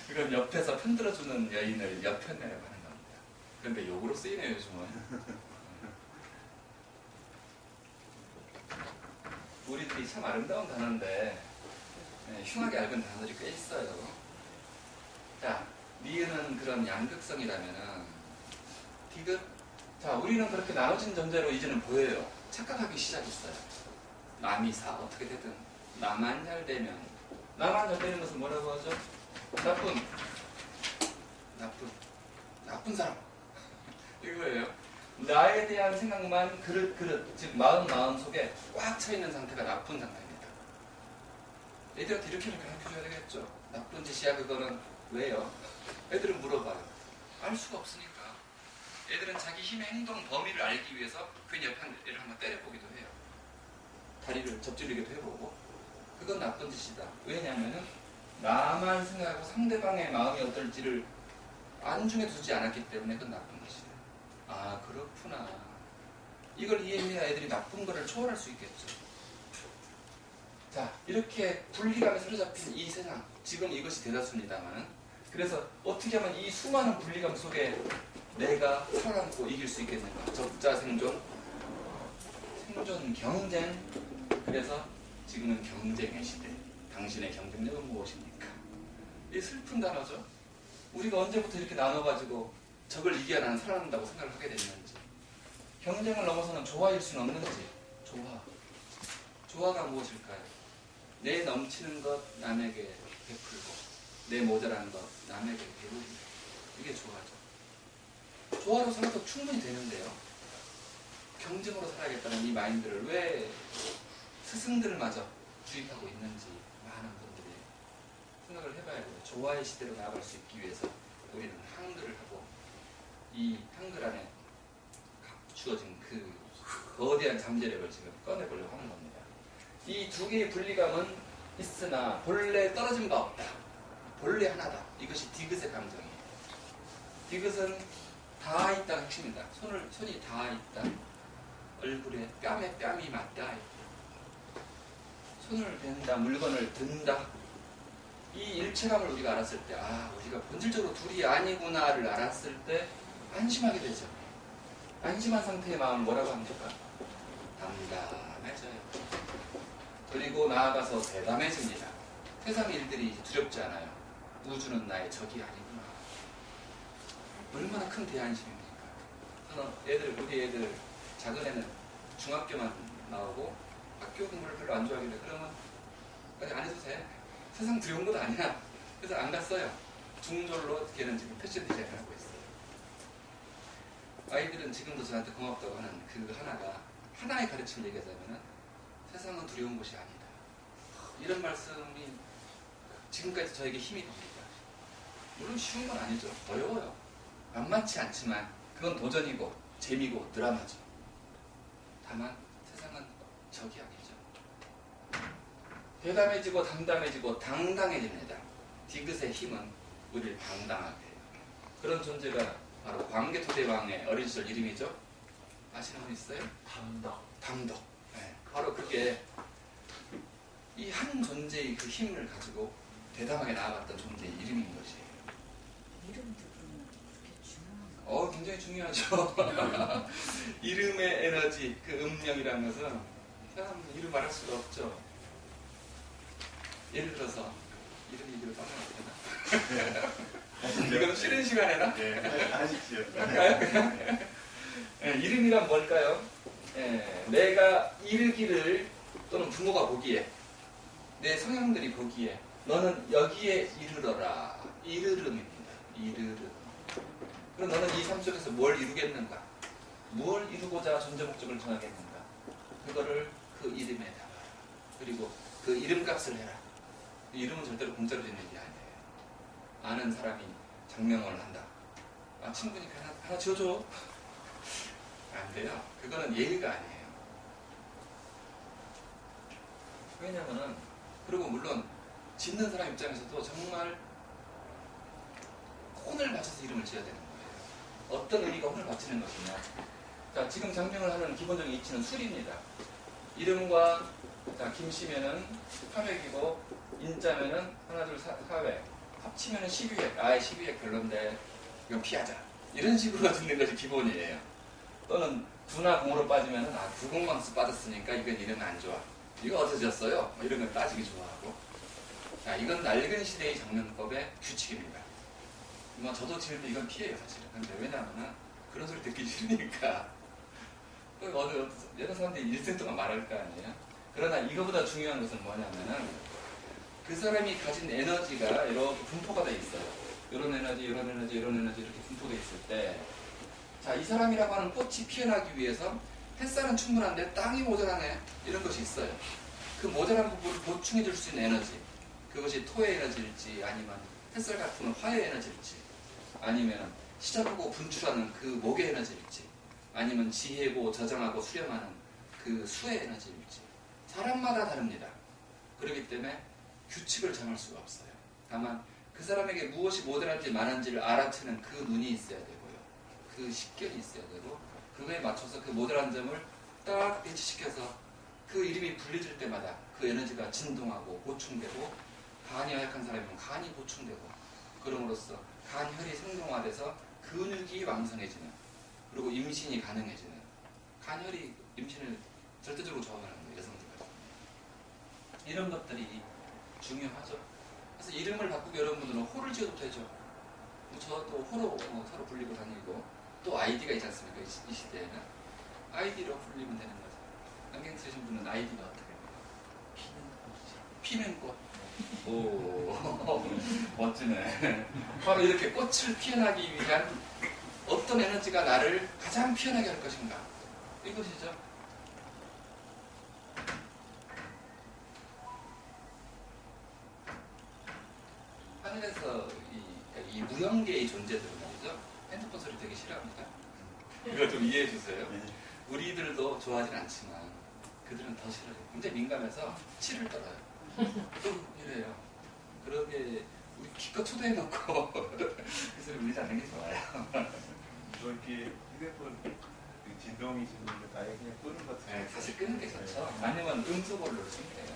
그럼 옆에서 편들어주는 여인을 여편녀라고 하는 겁니다. 그런데 욕으로 쓰이네요, 요즘은. 우리들이 참 아름다운 단어인데 흉하게 얇은 단어들이 꽤 있어요. 자, 니은은 그런 양극성이라면은 디귿. 자, 우리는 그렇게 나눠진 존재로 이제는 보여요. 착각하기 시작했어요. 남이사 어떻게 되든 나만 잘 되면. 나만 잘 되는 것은 뭐라고 하죠? 나쁜 사람 이거예요. 나에 대한 생각만 그릇 즉 마음 속에 꽉 차 있는 상태가 나쁜 상태입니다. 애들한테 이렇게 가르쳐줘야 되겠죠. 나쁜 짓이야 그거는. 왜요? 애들은 물어봐요. 알 수가 없으니까. 애들은 자기 힘의 행동 범위를 알기 위해서 그 옆에 애를 한번 때려보기도 해요. 다리를 접질리기도 해보고. 그건 나쁜 짓이다. 왜냐하면은 나만 생각하고 상대방의 마음이 어떨지를 안중에 두지 않았기 때문에 그건 나쁜 짓이다. 아, 그렇구나. 이걸 이해해야 애들이 나쁜 거를 초월할 수 있겠죠. 자, 이렇게 분리감에 사로잡힌 이 세상, 지금 이것이 대다수입니다만, 그래서 어떻게 하면 이 수많은 분리감 속에 내가 살아남고 이길 수 있겠는가? 적자 생존, 생존 경쟁. 그래서 지금은 경쟁의 시대. 당신의 경쟁력은 무엇입니까? 이 슬픈 단어죠. 우리가 언제부터 이렇게 나눠가지고 적을 이겨야 나는 살아난다고 생각을 하게 됐는지, 경쟁을 넘어서는 조화일 수는 없는지. 조화가 무엇일까요? 내 넘치는 것 남에게 베풀고 내 모자란 것 남에게 배우고. 이게 조화죠. 조화로 살아도 충분히 되는데요, 경쟁으로 살아야겠다는 이 마인드를 왜 스승들마저 주입하고 있는지 많은 분들이 생각을 해봐야 돼요. 조화의 시대로 나아갈 수 있기 위해서 우리는 한글을 하고 이 한글 안에 주어진 그 거대한 잠재력을 지금 꺼내보려고 하는 겁니다. 이 두 개의 분리감은 있으나 본래 떨어진 바 없다. 본래 하나다. 이것이 디귿의 감정이에요. 디귿은 다 있다가 핵심이다. 손이 다 있다. 얼굴에 뺨에 뺨이 맞다. 손을 댄다. 물건을 든다. 이 일체감을 우리가 알았을 때, 아, 우리가 본질적으로 둘이 아니구나를 알았을 때 안심하게 되죠. 안심한 상태의 마음 뭐라고 합니까? 담담해져요. 그리고 나아가서 대담해집니다. 세상 일들이 두렵지 않아요. 우주는 나의 적이 아니구나. 얼마나 큰 대안심입니까? 저는 우리 애들, 작은 애는 중학교만 나오고 학교 공부를 별로 안 좋아하길래, 그러면 안 해도 돼. 세상 두려운 것 아니야. 그래서 안 갔어요. 중졸로 걔는 지금 패션 디자인을 하고 있어요. 아이들은 지금도 저한테 고맙다고 하는 그 하나의 가르침을 얘기하자면, 세상은 두려운 곳이 아니다. 이런 말씀이 지금까지 저에게 힘이 됩니다. 물론 쉬운 건 아니죠. 어려워요. 만만치 않지만 그건 도전이고 재미고 드라마죠. 다만 세상은 적이 아니죠. 대담해지고 담담해지고 당당해집니다. 디귿의 힘은 우리를 당당하게 해요. 그런 존재가 바로 광개토대왕의 어린 시절 이름이죠. 아시는 분 있어요? 담덕. 네, 바로 그게 이 한 존재의 그 힘을 가지고 대담하게 나아갔던 존재의 이름인 것이에요. 이름도 그렇게 중요한가요? 굉장히 중요하죠. 이름의 에너지, 그 음명이라는 것은 참 이루 말할 수가 없죠. 예를 들어서 이름 얘기를 떠나야 되나? 이건 쉬는 시간에나? 네, 하십시오. 할까요? 네, 이름이란 뭘까요? 내가 이르기를 또는 부모가 보기에 내 성향들이 보기에 너는 여기에 이르러라. 이르름입니다. 이르름. 그럼 너는 이 삶 속에서 뭘 이루겠는가? 무엇을 이루고자 존재 목적을 정하겠는가? 그거를 그 이름에 담아라. 그리고 그 이름값을 해라. 이름은 절대로 공짜로 짓는 게 아니에요. 아는 사람이 장명을 한다. 아, 친구니까 하나 지어줘. 안 돼요. 그거는 예의가 아니에요. 왜냐면은, 그리고 물론 짓는 사람 입장에서도 정말 혼을 바쳐서 이름을 지어야 되는 거예요. 어떤 의미가 혼을 바치는 것이냐. 자, 지금 장명을 하는 기본적인 이치는 술입니다. 이름과, 자, 김씨면은 3획이고, 인자면은 하나, 둘, 4획. 합치면은 12획. 12획 별론데, 이건 피하자. 이런 식으로 듣는 것이 기본이에요. 또는 9나 0으로 빠지면은, 9공방수 빠졌으니까 이건 이름 안 좋아. 이거 어디서 지었어요? 뭐 이런 걸 따지기 좋아하고. 자, 이건 낡은 시대의 장면법의 규칙입니다. 뭐 저도 지을 때 이건 피해요, 사실은. 근데 왜냐하면 그런 소리 듣기 싫으니까. 여러 사람들이 일생 동안 말할 거 아니에요? 그러나 이거보다 중요한 것은 뭐냐면은 그 사람이 가진 에너지가 이렇게 분포가 돼 있어요. 이런 에너지, 이런 에너지, 이런 에너지 이렇게 분포돼 있을 때, 자, 이 사람이라고 하는 꽃이 피어나기 위해서 햇살은 충분한데 땅이 모자라네. 이런 것이 있어요. 그 모자란 부분을 보충해 줄 수 있는 에너지. 그것이 토의 에너지일지 아니면 햇살 같은 화의 에너지일지 아니면 시작하고 분출하는 그 목의 에너지일지 아니면 지혜고 저장하고 수렴하는 그 수의 에너지일지 사람마다 다릅니다. 그렇기 때문에 규칙을 정할 수가 없어요. 다만 그 사람에게 무엇이 모자란지 많은지를 알아채는 그 눈이 있어야 되고요. 그 식견이 있어야 되고 그거에 맞춰서 그 모자란 점을 딱 배치시켜서 그 이름이 불려질 때마다 그 에너지가 진동하고 보충되고 간이 약한 사람이면 간이 보충되고 그럼으로써 간혈이 생동화돼서 근육이 왕성해지는 그리고 임신이 가능해지는 간혈이 임신을 절대적으로 저하는 여성들 같은 이런 것들이 중요하죠. 그래서 이름을 바꾸기 어려운 분들은 호를 지어도 되죠. 저도 호로 서로 불리고 다니고 또 아이디가 있지 않습니까? 이 시대에는 아이디로 불리면 되는 거죠. 안경 쓰신 분은 아이디가 어떻게 돼요? 피는 꽃. 오, 멋지네. 바로 이렇게 꽃을 피어나기 위한 어떤 에너지가 나를 가장 피어나게 할 것인가. 이것이죠. 하늘에서 이 무형계의 존재들은 말이죠. 핸드폰 소리 되게 싫어합니다. 이거 좀 이해해 주세요. 우리들도 좋아하진 않지만 그들은 더 싫어해요. 굉장히 민감해서 치를 떨어요. 또 이래요. 그러게 우리 기껏 초대해놓고 그 소리 울리지 않는 게 좋아요. 이렇게 휴대폰 진동이 지는데 아예 그냥 끄는 것 같아요. 네, 사실 끄는 게 좋죠. 아니면 음소거를 쓰면 돼요.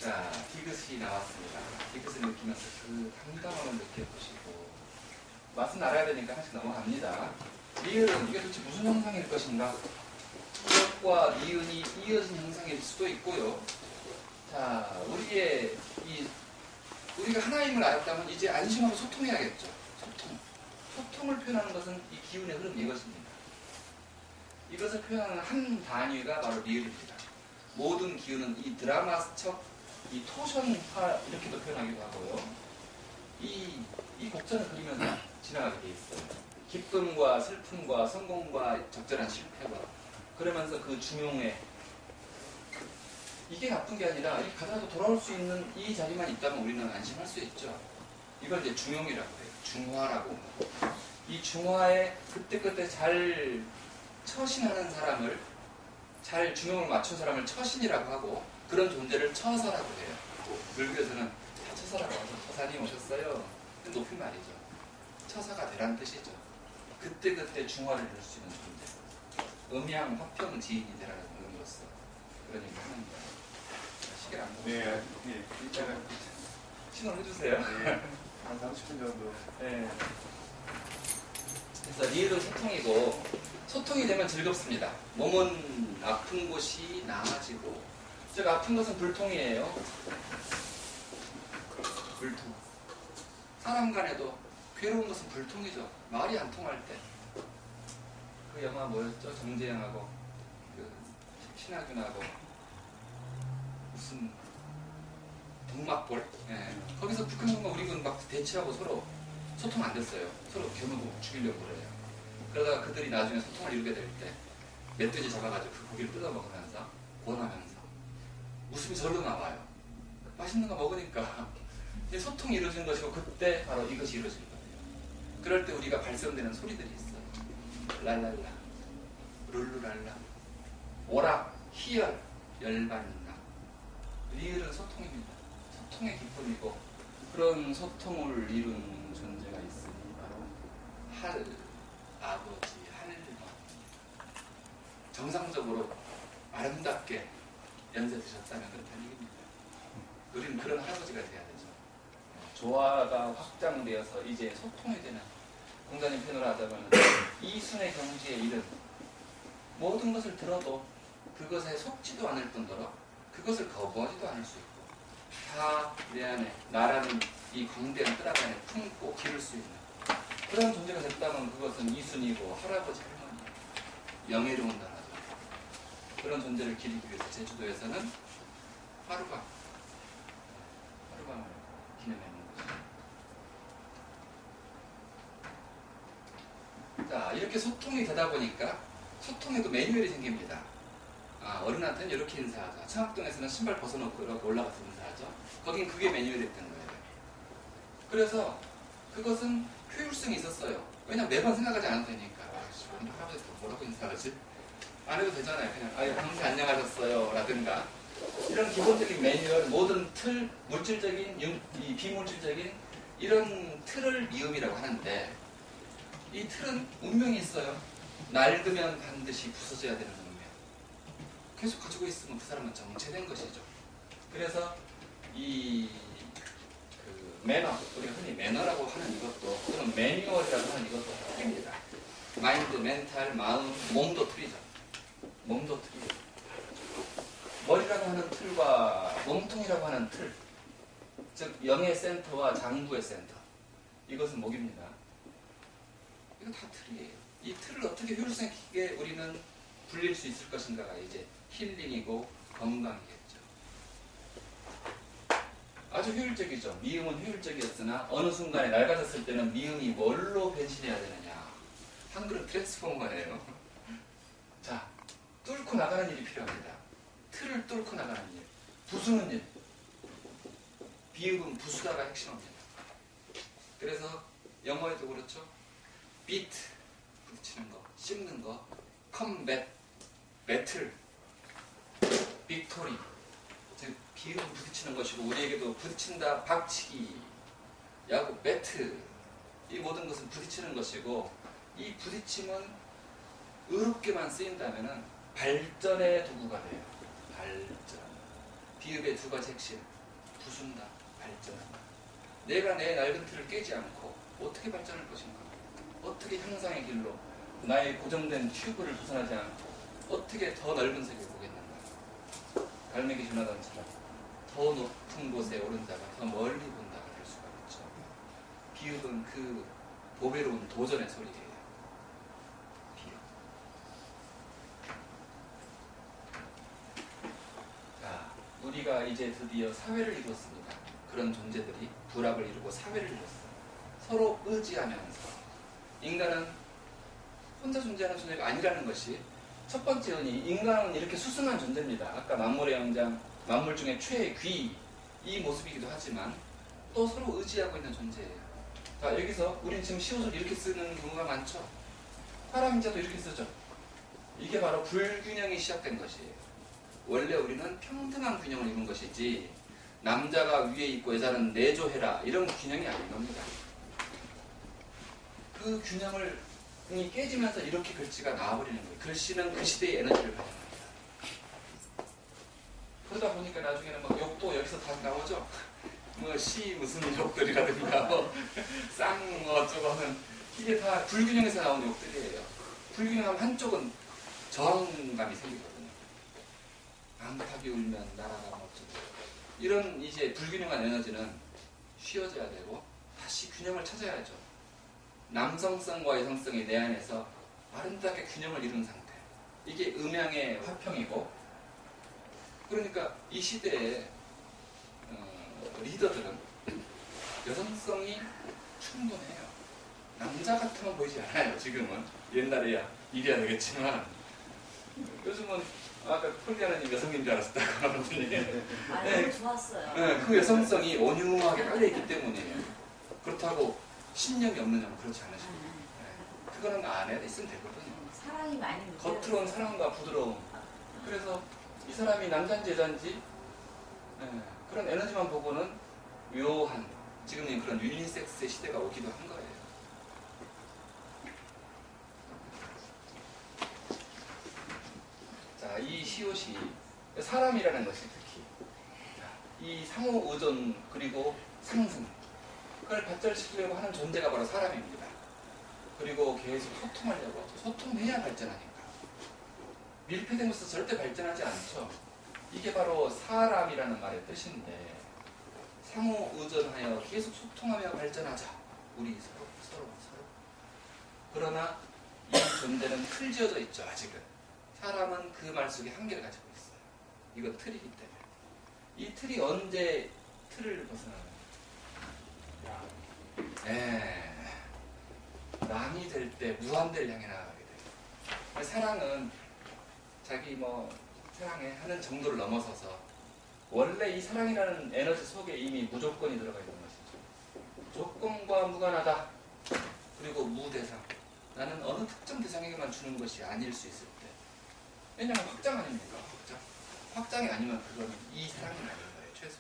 자, 디귿이 나왔습니다. 디귿을 느끼면서 그 당당함을 느껴보시고 맛은 알아야 되니까 하나씩 넘어갑니다. 리을은 이게 도대체 무슨 형상일 것인가? 이것과 니은이 이어진 형상일 수도 있고요. 자, 우리가 하나임을 알았다면 이제 안심하고 소통해야겠죠. 소통을 표현하는 것은 이 기운의 흐름 이것입니다. 이것을 표현하는 한 단위가 바로 리을입니다. 모든 기운은 이 드라마스적 이 토션화 이렇게도 표현하기도 하고요. 이 곡선을 그리면서 지나가게 돼 있어요. 기쁨과 슬픔과 성공과 적절한 실패와 그러면서 그 중용에 이게 나쁜 게 아니라 이 가다가 돌아올 수 있는 이 자리만 있다면 우리는 안심할 수 있죠. 이걸 이제 중용이라고 해요. 중화라고. 이 중화에 그때그때 잘 처신하는 사람을 잘 중용을 맞춘 사람을 처신이라고 하고 그런 존재를 처사라고 해요. 불교에서는 처사라고 하죠. 처사님 오셨어요. 높은 말이죠. 처사가 되란 뜻이죠. 그때그때 중화를 이룰 수 있는 존재. 음양, 화평, 지인이 되라는 의미로서 그런 얘기를 하는 거예요. 시계를 안 보고 네, 이따가 신호를 해주세요. 네, 한 30분 정도. 네. 그래서 리을은 소통이고 소통이 되면 즐겁습니다. 몸은 아픈 곳이 나아지고 즉 아픈 것은 불통이에요. 불통. 사람 간에도 괴로운 것은 불통이죠. 말이 안 통할 때. 그 영화 뭐였죠? 정재영하고 그 신하균하고 무슨 동막볼? 예. 거기서 북한군과 우리군 막 대치하고 서로 소통 안 됐어요. 서로 겨누고 죽이려고 그래요. 그러다가 그들이 나중에 소통을 이루게 될 때 멧돼지 잡아가지고 그 고기를 뜯어먹으면서 권하면서 웃음이 절로 나와요. 맛있는 거 먹으니까 이제 소통이 이루어지는 것이고 그때 바로 이것이 이루어지는 거예요. 그럴 때 우리가 발성되는 소리들이 있어요. 랄랄라, 룰루랄라, 오락, 희열, 열반나. 리을은 소통입니다. 소통의 기쁨이고 그런 소통을 이룬 존재가 있으니 바로 할, 아버지, 할머. 정상적으로 아름답게 연세 드셨다면 그렇다는 얘기입니다. 우리는 그런 할아버지가 돼야 되죠. 조화가 확장되어서 이제 소통이 되는 공자님 편으로 하자면 이순의 경지에 이른 모든 것을 들어도 그것에 속지도 않을 뿐더러 그것을 거부하지도 않을 수 있고 다 내 안에 나라는 이 광대한 뜰 안에 품고 기를 수 있는 그런 존재가 됐다면 그것은 이순이고 할아버지 할머니 명예로운 나라죠. 그런 존재를 기리기 위해서 제주도에서는 하루밤을 기념하는 것이죠. 자, 이렇게 소통이 되다 보니까 소통에도 매뉴얼이 생깁니다. 어른한테는 이렇게 인사하자. 청학동에서는 신발 벗어놓고 이렇게 올라가서 인사하죠. 거긴 그게 매뉴얼이 됐던 거예요. 그래서 그것은 효율성이 있었어요. 왜냐면 매번 생각하지 않아도 되니까. 오늘 할아버지 뭐라고 인사하지? 안 해도 되잖아요. 그냥 강사 안녕하셨어요 라든가 이런 기본적인 매뉴얼, 모든 틀, 물질적인, 이 비물질적인 이런 틀을 미음이라고 하는데 이 틀은 운명이 있어요. 낡으면 반드시 부서져야 되는 운명. 계속 가지고 있으면 그 사람은 정체된 것이죠. 그래서 이 매너, 우리가 흔히 매너라고 하는 이것도 또는 매뉴얼이라고 하는 이것도 틀입니다. 마인드, 멘탈, 마음, 몸도 틀이죠. 몸도 틀이죠. 머리라고 하는 틀과 몸통이라고 하는 틀, 즉 영의 센터와 장부의 센터, 이것은 목입니다. 이거 다 틀이에요. 이 틀을 어떻게 효율성 있게 우리는 불릴 수 있을 것인가가 이제 힐링이고 건강이겠죠. 아주 효율적이죠. 미음은 효율적이었으나 어느 순간에 낡아졌을 때는 미음이 뭘로 변신해야 되느냐. 한글은 트랜스포머예요. 자, 뚫고 나가는 일이 필요합니다. 틀을 뚫고 나가는 일, 부수는 일. 비읍은 부수다가 핵심입니다. 그래서 영어에도 그렇죠. 비트, 부딪히는 거, 씹는 거, 컴뱃, 배틀, 빅토리. 즉 비읍은 부딪히는 것이고 우리에게도 부딪힌다, 박치기, 야구, 배트. 이 모든 것은 부딪히는 것이고 이 부딪힘은 의롭게만 쓰인다면 발전의 도구가 돼요. 발전. 비읍의 두 가지 핵심. 부순다, 발전한다. 내가 내 낡은 틀을 깨지 않고 어떻게 발전할 것인가? 어떻게 향상의 길로 나의 고정된 튜브를 벗어나지 않고 어떻게 더 넓은 세계를 보겠는가? 갈매기 지나던처럼 더 높은 곳에 오른 자가 더 멀리 본다가 될 수가 있죠. 비읍은 그 보배로운 도전의 소리예요. 비읍. 자, 우리가 이제 드디어 사회를 이루었습니다. 그런 존재들이 부락을 이루고 사회를 이뤘어요. 서로 의지하면서 인간은 혼자 존재하는 존재가 아니라는 것이 첫 번째 의미. 인간은 이렇게 수승한 존재입니다. 아까 만물의 영장, 만물 중에 최귀 이 모습이기도 하지만 또 서로 의지하고 있는 존재예요. 자, 여기서 우리는 지금 시옷을 이렇게 쓰는 경우가 많죠. 파랑자도 이렇게 쓰죠. 이게 바로 불균형이 시작된 것이에요. 원래 우리는 평등한 균형을 이룬 것이지 남자가 위에 있고 여자는 내조해라 이런 균형이 아닌 겁니다. 그 균형을 깨지면서 이렇게 글씨가 나와버리는 거예요. 글씨는 그 시대의 에너지를 가져갑니다. 그러다 보니까 나중에는 막 욕도 여기서 다 나오죠. 뭐 시 무슨 욕들이라든가 쌍 뭐 어쩌고 하는 이게 다 불균형에서 나온 욕들이에요. 불균형하면 한쪽은 저항감이 생기거든요. 앙탑이 울면 나라가 뭐 어쩌고 이런 이제 불균형한 에너지는 쉬어져야 되고 다시 균형을 찾아야죠. 남성성과 여성성이 내 안에서 아름답게 균형을 이룬 상태. 이게 음양의 화평이고, 그러니까 이 시대의 리더들은 여성성이 충분해요. 남자 같으면 보이지 않아요. 지금은. 옛날에야 이래야 되겠지만 요즘은 아까 폴리아나님 여성인 줄 알았다고 하더니 아, 네. 너무 좋았어요. 네, 그 여성성이 온유하게 깔려있기 때문이에요. 그렇다고 신념이 없느냐면 그렇지 않으십니다. 네. 그거는 안에 있으면 되거든요. 사랑이 많이 겉으로는 사랑과 부드러움. 그래서 이 사람이 남자인지 여자인지 그런 에너지만 보고는 묘한 지금은 그런 유니섹스의 시대가 오기도 한 거예요. 자, 이 시옷이 사람이라는 것이 특히 이 상호 의존 그리고 상승 그걸 발전시키려고 하는 존재가 바로 사람입니다. 그리고 계속 소통하려고 하죠. 소통해야 발전하니까. 밀폐된 곳에서 절대 발전하지 않죠. 이게 바로 사람이라는 말의 뜻인데 상호 의존하여 계속 소통하며 발전하자. 우리 서로. 그러나 이 존재는 틀 지어져 있죠. 아직은. 사람은 그 말 속에 한계를 가지고 있어요. 이건 틀이기 때문에. 이 틀이 언제 틀을 벗어나요? 남이 될 때 무한대를 향해 나가게 돼요. 사랑은 자기 사랑해 하는 정도를 넘어서서 원래 이 사랑이라는 에너지 속에 이미 무조건이 들어가 있는 것이죠. 조건과 무관하다. 그리고 무대상. 나는 어느 특정 대상에게만 주는 것이 아닐 수 있을 때. 왜냐하면 확장 아닙니까? 확장이 아니면 그거는 이 사랑이 아닌 거예요. 최소.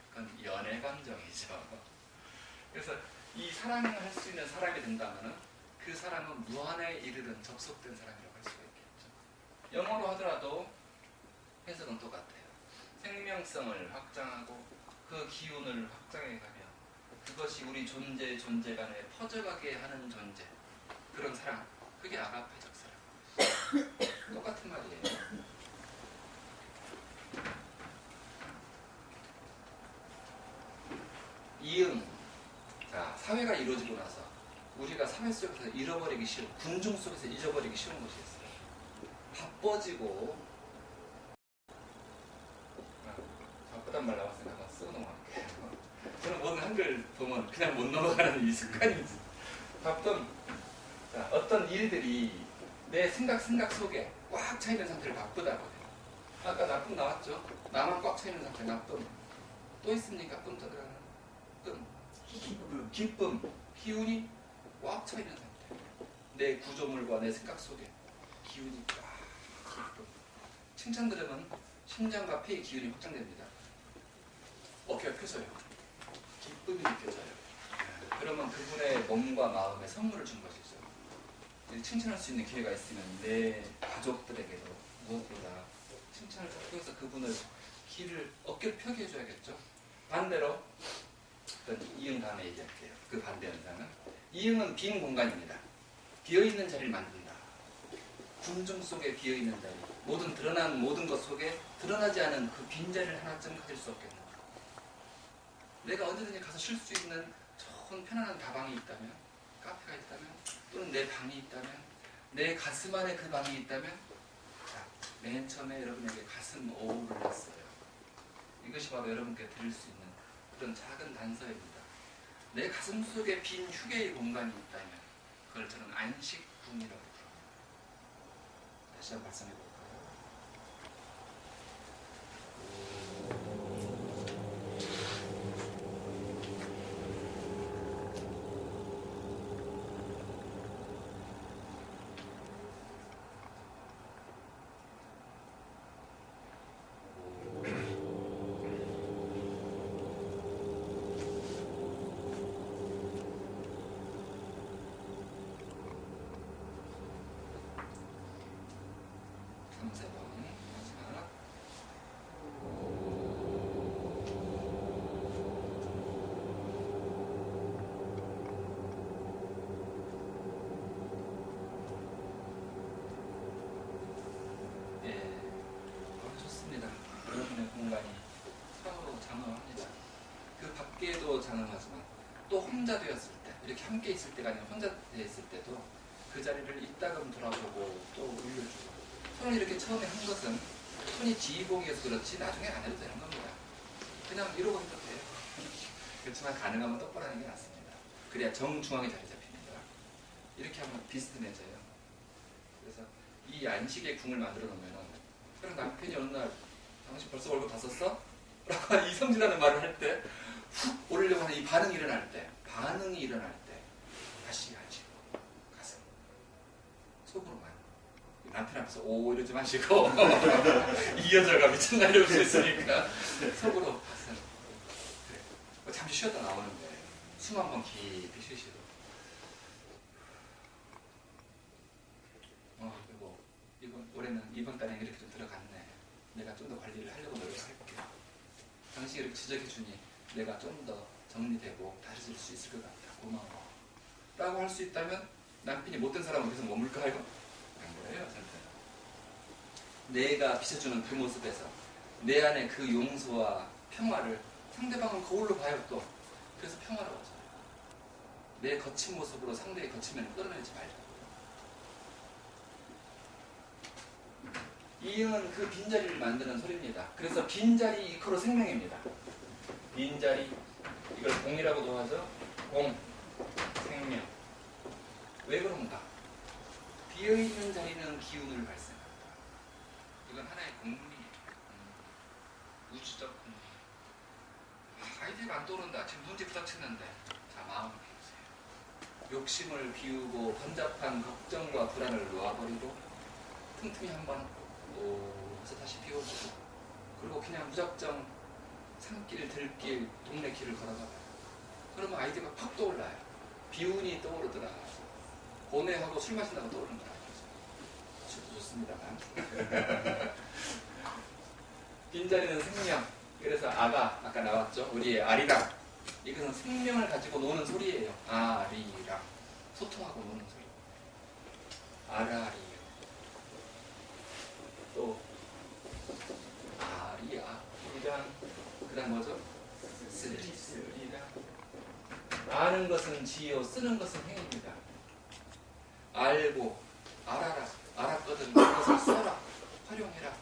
그건 연애 감정이죠. 그래서 이 사랑을 할 수 있는 사람이 된다면 그 사람은 무한에 이르는 접속된 사람이라고 할 수가 있겠죠. 영어로 하더라도 해석은 똑같아요. 생명성을 확장하고 그 기운을 확장해 가며 그것이 우리 존재 간에 퍼져가게 하는 존재. 그런 사랑. 그게 아가페적 사랑. 똑같은 말이에요. 이응. 자, 사회가 이루어지고 나서 우리가 사회 속에서 잃어버리기 쉬운, 군중 속에서 잊어버리기 쉬운 것이 있어요. 바빠지고 바쁘단 말 나왔으니까 한번 쓰고 넘어갈게요. 저는 모든 한글 보면 그냥 못 넘어가는 이 습관이지. 자, 어떤 일들이 내 생각 속에 꽉 차있는 상태를 바쁘다고 해요. 아까 나쁨 나왔죠? 나만 꽉 차있는 상태 나쁨. 또 있습니까? 뿜 떠들어가는 뜸. 기쁨, 기운이 꽉 차있는 상태. 내 구조물과 내 생각 속에 기운이 꽉 기쁨. 칭찬 들으면 심장과 폐의 기운이 확장됩니다. 어깨가 펴져요. 기쁨이 느껴져요. 그러면 그분의 몸과 마음에 선물을 준 것이죠. 칭찬할 수 있는 기회가 있으면 내 가족들에게도 무엇보다 칭찬을 통해서 그분을 어깨를 펴게 해줘야겠죠. 반대로 이응 다음에 얘기할게요. 그 반대 현상은 이응은 빈 공간입니다. 비어있는 자리를 만든다. 군중 속에 비어있는 자리, 드러난 모든 것 속에 드러나지 않은 그 빈자리를 하나쯤 가질 수 없겠는가. 내가 언제든지 가서 쉴 수 있는 좋은 편안한 다방이 있다면, 카페가 있다면, 또는 내 방이 있다면, 내 가슴 안에 그 방이 있다면, 자, 맨 처음에 여러분에게 가슴 오후를 했어요. 이것이 바로 여러분께 드릴 수 있는 그런 작은 단서입니다. 내 가슴 속에 빈 휴게의 공간이 있다면 그걸 저는 안식궁이라고 부릅니다. 다시 한번 발성해 볼까요? 마지막. 좋습니다. 여러분의 공간이 서로 장엄합니다. 그 밖에도 장엄하지만 또 혼자 되었을 때, 이렇게 함께 있을 때가 아니라 혼자 되었을 때도 그 자리를 이따금 돌아보고 또 올려주고. 손을 이렇게 처음에 한 것은 손이 지휘봉이어서 그렇지 나중에 안 해도 되는 겁니다. 그냥 이러고 해도 돼요. 그렇지만 가능하면 똑바로 하는 게 낫습니다. 그래야 정중앙에 자리 잡힙니다. 이렇게 하면 비스듬해져요. 그래서 이 안식의 궁을 만들어 놓으면은, 그럼 남편이 어느 날 당신 벌써 월급 다 썼어? 라고 이성질하는 말을 할 때 훅 오르려고 하는 이 반응이 일어날 때 다시 앉히고 가슴 속으로만, 남편 앞에서 오 이러지 마시고 이 여자가 미친 날이 수 있으니까 속으로 가슴. 그래. 잠시 쉬었다 나오는데 숨 한 번 깊이 쉬시고, 그리고 올해는 이번 달에 이렇게 좀 들어갔네. 내가 좀 더 관리를 하려고 노력할게. 당신이 이렇게 지적해주니 내가 좀 더 정리되고 다르질 수 있을 것 같아. 고마워. 라고 할 수 있다면 남편이 못된 사람은 계속 머물까요? 안 그래요, 절대. 내가 비춰주는 그 모습에서 내 안에 그 용서와 평화를 상대방은 거울로 봐요 또. 그래서 평화로워져요. 내 거친 모습으로 상대의 거친 면을 끌어내지 말자. 이응은 그 빈자리를 만드는 소리입니다. 그래서 빈자리 이코로 생명입니다. 빈자리, 이걸 공이라고도 하죠. 공, 생명. 왜 그런가? 비어있는 자리는 기운을 발생한다. 이건 하나의 공리예요. 우주적 공리. 아이디어가 안 떠오른다. 지금 문제 부닥쳤는데. 자, 마음을 비우세요. 욕심을 비우고 번잡한 걱정과 불안을 놓아버리고 틈틈이 한번 해서 다시 비워주고, 그리고 그냥 무작정 산길, 들길, 동네 길을 걸어가봐요. 그러면 아이디어가 팍 떠올라요. 비운이 떠오르더라. 고뇌하고 술 마신다고 떠오르는 건 아니죠. 술도 좋습니다만. 빈자리는 생명. 그래서 아까 나왔죠. 우리의 아리랑. 이것은 생명을 가지고 노는 소리예요. 아리랑. 소통하고 노는 소리. 아라리. 또 아리아. 그 다음 뭐죠? 쓰리랑. 아는 것은 지요, 쓰는 것은 행입니다. 알고, 알아라, 알았거든. 그것을 써라, 활용해라,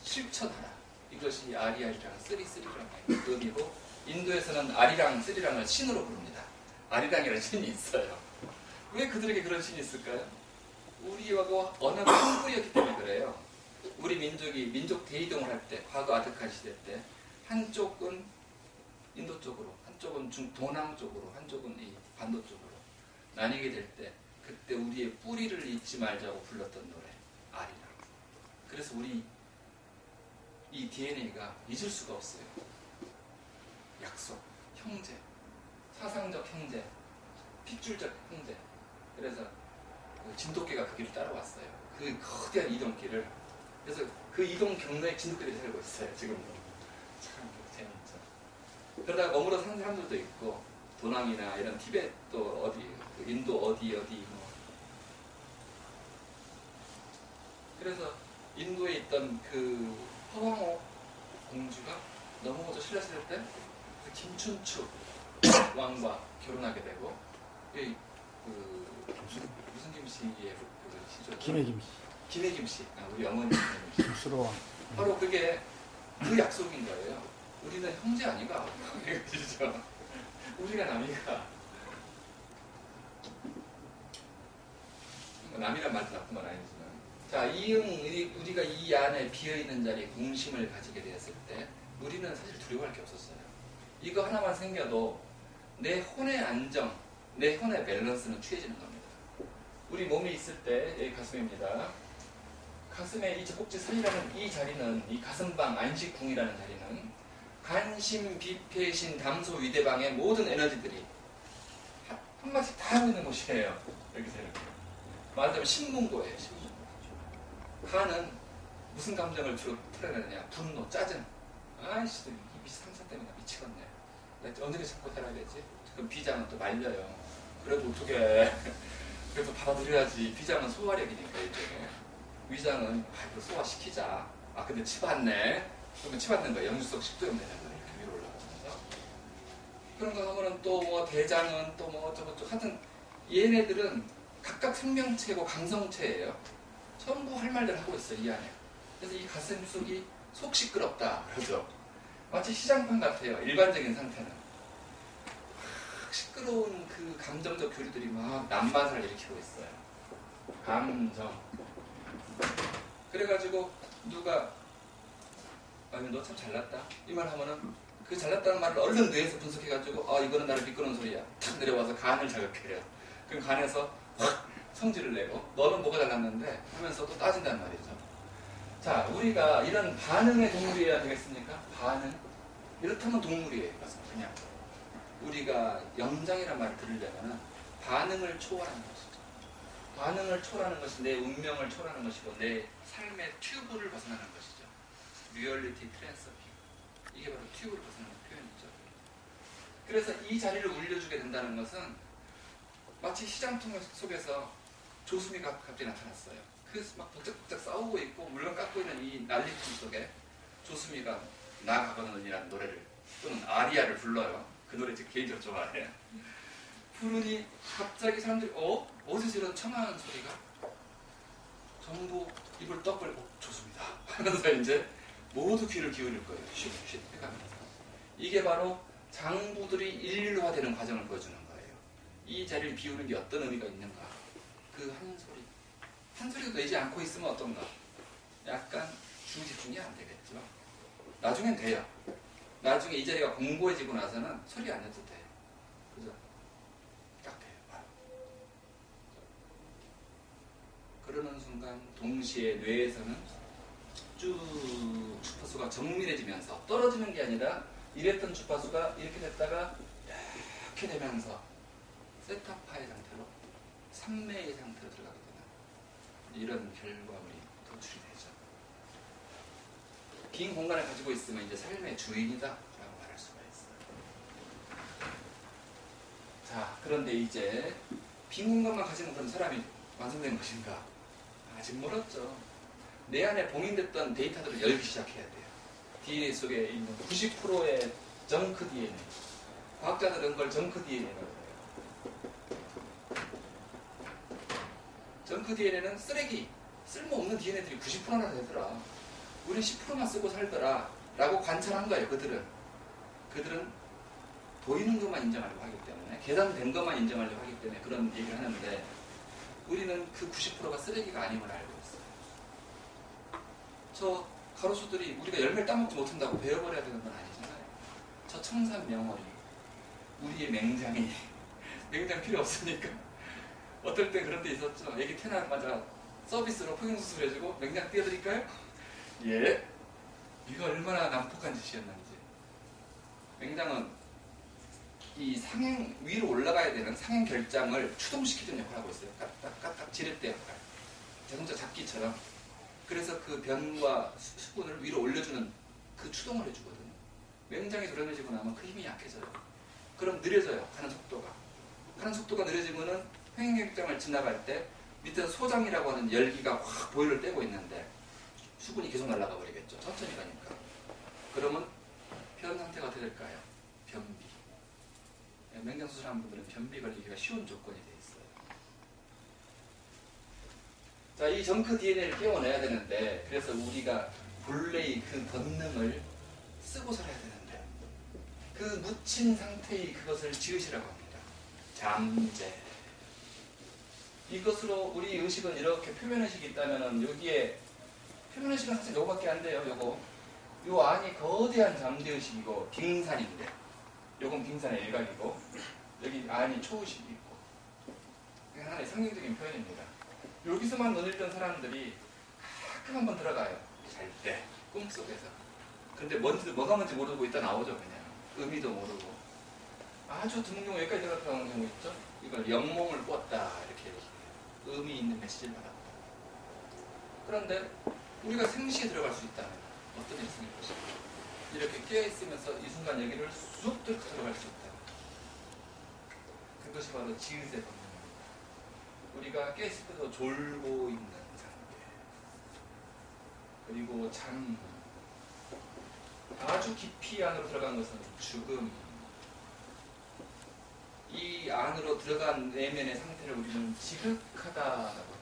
실천하라. 이것이 아리아리랑 쓰리랑의 의미고, 인도에서는 아리랑, 쓰리랑을 신으로 부릅니다. 아리랑이라는 신이 있어요. 왜 그들에게 그런 신이 있을까요? 우리하고 언어가 한 뿌리였기 때문에 그래요. 우리 민족이 민족 대이동을 할 때, 과거 아득한 시대 때, 한쪽은 인도 쪽으로, 한쪽은 동남 쪽으로, 한쪽은 이 반도 쪽으로 나뉘게 될 때, 그때 우리의 뿌리를 잊지 말자고 불렀던 노래, 아리랑. 그래서 우리 이 DNA가 잊을 수가 없어요. 약속, 형제, 사상적 형제, 핏줄적 형제. 그래서 진돗개가 그 길을 따라왔어요. 그 거대한 이동길을. 그래서 그 이동 경로에 진돗개들이 살고 있어요, 지금도. 참 재밌죠. 그러다가 머물러 사는 사람들도 있고, 도남이나 이런 티벳도 어디, 인도 어디 뭐. 그래서 인도에 있던 그 허황호 공주가 넘어져 실렸을 때 그 김춘추 왕과 결혼하게 되고, 무슨 김씨의 그 시조? 김해 김씨. 우리 어머니 김수로. 바로 그게 그 약속인 거예요. 우리는 형제 아니가? 그죠? 우리가 남이가. 남이란 말도 나쁜 건 아니지만. 자, 우리가 이 안에 비어있는 자리에 공심을 가지게 되었을 때 우리는 사실 두려워할 게 없었어요. 이거 하나만 생겨도 내 혼의 안정, 내 혼의 밸런스는 취해지는 겁니다. 우리 몸이 있을 때, 여기 가슴입니다. 가슴의 이 젖꼭지 사이라는 이 자리는, 이 가슴방 안식궁이라는 자리는 간심, 비폐신, 담소, 위대방의 모든 에너지들이 한 마씩 다 하고 있는 곳이에요. 여기서 이렇게. 말하자면 신문고예요. 신문고. 간은 무슨 감정을 주로 풀어내느냐? 분노, 짜증. 아이씨, 이 상사 때문에 미치겠네. 내가 언제 잡고 살아야 되지? 그럼 비장은 또 말려요. 그래도 어떻게 그래도 받아들여야지. 비장은 소화력이니까 일종의. 위장은 이거 소화시키자. 근데 치받네. 그러면 치받는 거야. 영주석 10도염 되는 거야. 이렇게 위로 올라가면서. 그런 거 하면은 또 뭐 대장은 또 뭐 어쩌고저쩌고 하여튼 얘네들은 각각 생명체고 감성체예요. 전부 할 말들 하고 있어요, 이 안에. 그래서 이 가슴 속이 속 시끄럽다 그러죠. 마치 시장판 같아요, 일반적인 상태는. 시끄러운 그 감정적 교류들이 막 난마사를 일으키고 있어요. 감정. 그래가지고 누가 아니 너 참 잘났다 이 말 하면은 그 잘났다는 말을 얼른 뇌에서 분석해가지고 이거는 나를 비끄는 소리야 탁 내려와서 간을 자극해요. 그럼 간에서 성질을 내고 너는 뭐가 잘났는데 하면서 또 따진단 말이죠. 자, 우리가 이런 반응의 동물이어야 되겠습니까? 반응? 이렇다면 동물이에요. 그냥 우리가 영장이란 말을 들으려면 반응을 초월하는 것이죠. 반응을 초월하는 것이 내 운명을 초월하는 것이고 내 삶의 튜브를 벗어나는 것이죠. 리얼리티 트랜스퍼. 이게 바로 튜브를 벗어나는 표현이죠. 그래서 이 자리를 울려주게 된다는 것은 마치 시장통 속에서 조수미가 갑자기 나타났어요. 그래서 막 복작복작 싸우고 있고 물건 깎고 있는 이 난리통 속에 조수미가 나가거든이라는 노래를 또는 아리아를 불러요. 그 노래 제가 개인적으로 좋아해요. 부르니 갑자기 사람들이 어디서 이런 청아한 소리가? 전부 입을 떡 벌리고 조수미다 하면서 이제 모두 귀를 기울일 거예요. 쉿쉿 해가면서. 이게 바로 장부들이 일일화되는 과정을 보여주는 거예요. 이 자리를 비우는 게 어떤 의미가 있는가? 그 한 소리. 한 소리도 내지 않고 있으면 어떤가? 약간 주 집중이 안 되겠죠. 나중엔 돼요. 나중에 이 자리가 공고해지고 나서는 소리 안 내도 돼요. 그죠? 딱 돼요. 바로. 그러는 순간 동시에 뇌에서는 쭉 주파수가 정밀해지면서 떨어지는 게 아니라 이랬던 주파수가 이렇게 됐다가 이렇게 되면서 세타파의 상태로 3매의 상태로 들어가게 되는 이런 결과물이 도출이 되죠. 빈 공간을 가지고 있으면 이제 삶의 주인이다 라고 말할 수가 있어요. 자, 그런데 이제 빈 공간만 가지는 그런 사람이 완성된 것인가? 아직 멀었죠. 내 안에 봉인됐던 데이터들을 열기 시작해야 돼요. DNA 속에 있는 90%의 정크 DNA. 과학자들은 그걸 정크 DNA라고 해요. 정크 DNA는 쓰레기, 쓸모없는 DNA들이 90%나 되더라. 우리 10%만 쓰고 살더라. 라고 관찰한 거예요, 그들은. 그들은 보이는 것만 인정하려고 하기 때문에, 계산된 것만 인정하려고 하기 때문에 그런 얘기를 하는데, 우리는 그 90%가 쓰레기가 아님을 알고 있어요. 저 가로수들이 우리가 열매를 따먹지 못한다고 베어버려야 되는 건 아니잖아요. 저 청산 명월이, 우리의 맹장이, 맹장 필요 없으니까. 어떨 때 그런 데 있었죠. 애기 태어나자마자 서비스로 포경수술 해주고 맹장 띄워드릴까요? 예. 이거 얼마나 난폭한 짓이었는지. 맹장은 이 상행 위로 올라가야 되는 상행 결장을 추동시키는 역할을 하고 있어요. 까딱까딱 지렛대 역할. 자동차 잡기처럼. 그래서 그 변과 수분을 위로 올려주는 그 추동을 해주거든요. 맹장이 도려내지고 나면 그 힘이 약해져요. 그럼 느려져요. 가는 속도가. 가는 속도가 느려지면은 횡행결장을 지나갈 때 밑에 소장이라고 하는 열기가 확 보일을 떼고 있는데 수분이 계속 날아가 버리겠죠. 천천히 가니까. 그러면 변 상태가 어떻게 될까요? 변비. 맹장 수술하는 분들은 변비 걸리기가 쉬운 조건이 돼 있어요. 자, 이 정크 DNA를 깨워내야 되는데, 그래서 우리가 본래의 그 본능을 쓰고 살아야 되는데, 그 묻힌 상태의 그것을 지으시라고 합니다. 잠재. 이것으로 우리 의식은 이렇게 표면의식이 있다면은 여기에 표면의식은 사실 요거밖에 안 돼요. 요 안이 거대한 잠재의식이고 빙산인데, 요건 빙산의 일각이고, 여기 안이 초의식이 있고, 이게 하나의 상징적인 표현입니다. 여기서만 논일던 사람들이 가끔 한번 들어가요. 잘 때, 꿈속에서. 근데 뭐가 뭔지 모르고 있다 나오죠, 그냥. 의미도 모르고. 아주 드문 경우 여기까지 들어가는 경우 있죠? 이걸 영몽을 꿨다, 이렇게 얘기해요. 의미 있는 메시지를 받았다. 그런데 우리가 생시에 들어갈 수 있다면 어떤 일이 생길 것인가? 이렇게 깨어있으면서 이 순간 여기를 쑥 들어갈 수 있다. 그것이 바로 지읒의 본능입니다. 우리가 깨어있을 때도 졸고 있는 상태, 그리고 잠, 아주 깊이 안으로 들어간 것은 죽음, 이 안으로 들어간 내면의 상태를 우리는 지극하다라고 합니다.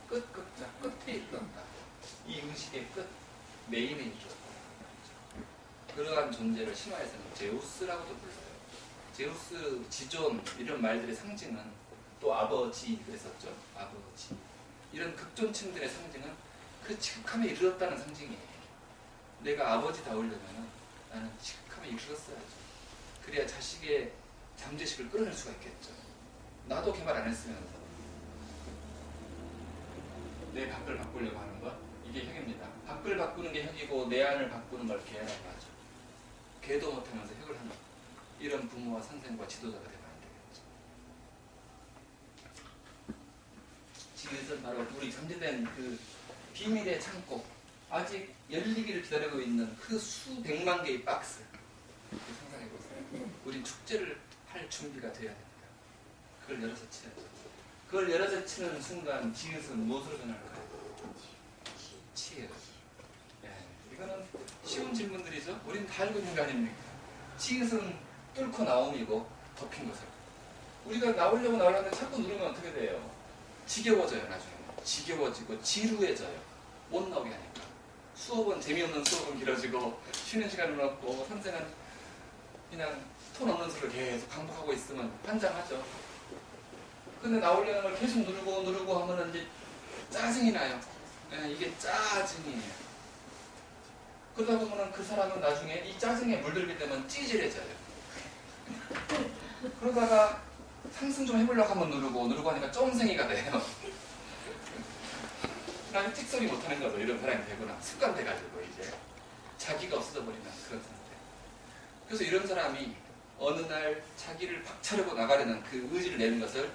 끝자 끝에 이르렀다. 이 의식의 끝, 메인에 이르렀다. 그러한 존재를 신화에서는 제우스라고도 불러요. 제우스, 지존 이런 말들의 상징은 또 아버지 그랬었죠. 아버지 이런 극존층들의 상징은 그 지극함에 이르렀다는 상징이에요. 내가 아버지다우려면 나는 지극함에 이르렀어야죠. 그래야 자식의 잠재식을 끌어낼 수가 있겠죠. 나도 개발 안 했으면서 내 밖을 바꾸려고 하는 것, 이게 혁입니다. 밖을 바꾸는 게 혁이고 내 안을 바꾸는 걸 개라고 하죠. 개도 못하면서 혁을 하는 이런 부모와 선생과 지도자가 되면 안 되겠죠. 지금에서 바로 우리 잠재된 그 비밀의 창고, 아직 열리기를 기다리고 있는 그 수백만 개의 박스, 이렇게 상상해보세요. 우린 축제를 할 준비가 돼야 됩니다. 그걸 열어서 치야죠. 그걸 열어서 치는 순간 지읒은 무엇으로 변할까요? 치읒. 예, 이거는 쉬운 질문들이죠. 우린 다 알고 있는 거 아닙니까? 지읒은 뚫고 나옴이고 덮인 것을. 우리가 나오려고 하는데 자꾸 누르면 어떻게 돼요? 지겨워져요. 나중에 지겨워지고 지루해져요. 못 나오게 하니까. 수업은 재미없는 수업은 길어지고 쉬는 시간은 없고 선생은 그냥 톤 없는 소리를 계속 반복하고 있으면 환장하죠. 근데 나오려는 걸 계속 누르고 하면 이제 짜증이 나요. 네, 이게 짜증이에요. 그러다 보면 그 사람은 나중에 이 짜증에 물들게 되면 찌질해져요. 그러다가 상승 좀 해보려고 하면 누르고 하니까 쫌생이가 돼요. 그다음에 찍소리 못하는 거죠. 이런 사람이 되거나 습관돼가지고 이제 자기가 없어져 버리는 그런 상태. 그래서 이런 사람이 어느 날 자기를 박차려고 나가려는 그 의지를 내는 것을,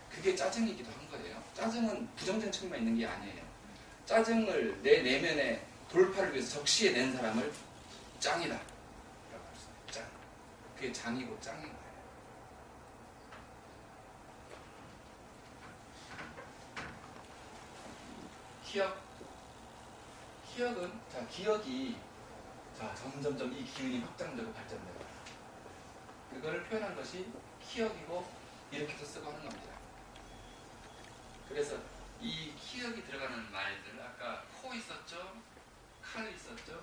그게 짜증이기도 한 거예요. 짜증은 부정적인 측면만 있는 게 아니에요. 짜증을 내 내면의 돌파를 위해서 적시해 낸 사람을 짱이다 라고 할 수 있어요. 짱. 그게 장이고 짱인 거예요. 기억은, 자, 기억이, 자, 점점점 이 기운이 확장되고 발전되고, 그거를 표현한 것이 기억이고, 이렇게도 쓰고 하는 겁니다. 그래서 이 기억이 들어가는 말들, 아까 코 있었죠? 칼 있었죠?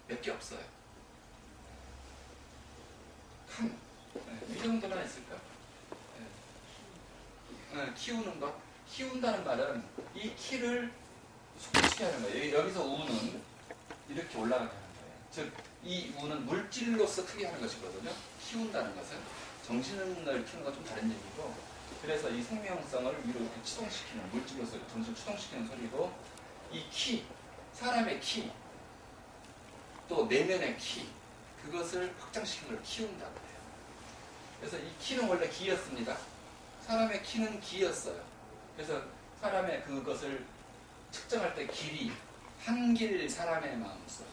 몇 개 없어요. 칸. 네, 이 정도나 있을까? 네. 키우는 것. 키운다는 말은 이 키를 속치게 하는 거예요. 여기서 우는 이렇게 올라가게 하는 거예요. 즉, 이 우는 물질로서 크게 하는 것이거든요. 키운다는 것은. 정신을 키우는 건 좀 다른 얘기고, 그래서 이 생명성을 위로 이렇게 추동시키는, 물질로서 정신을 추동시키는 소리고, 이 키, 사람의 키, 또 내면의 키, 그것을 확장시키는 걸 키운다고 해요. 그래서 이 키는 원래 기였습니다. 사람의 키는 기였어요. 그래서 사람의 그것을 측정할 때 길이, 한 길 사람의 마음속,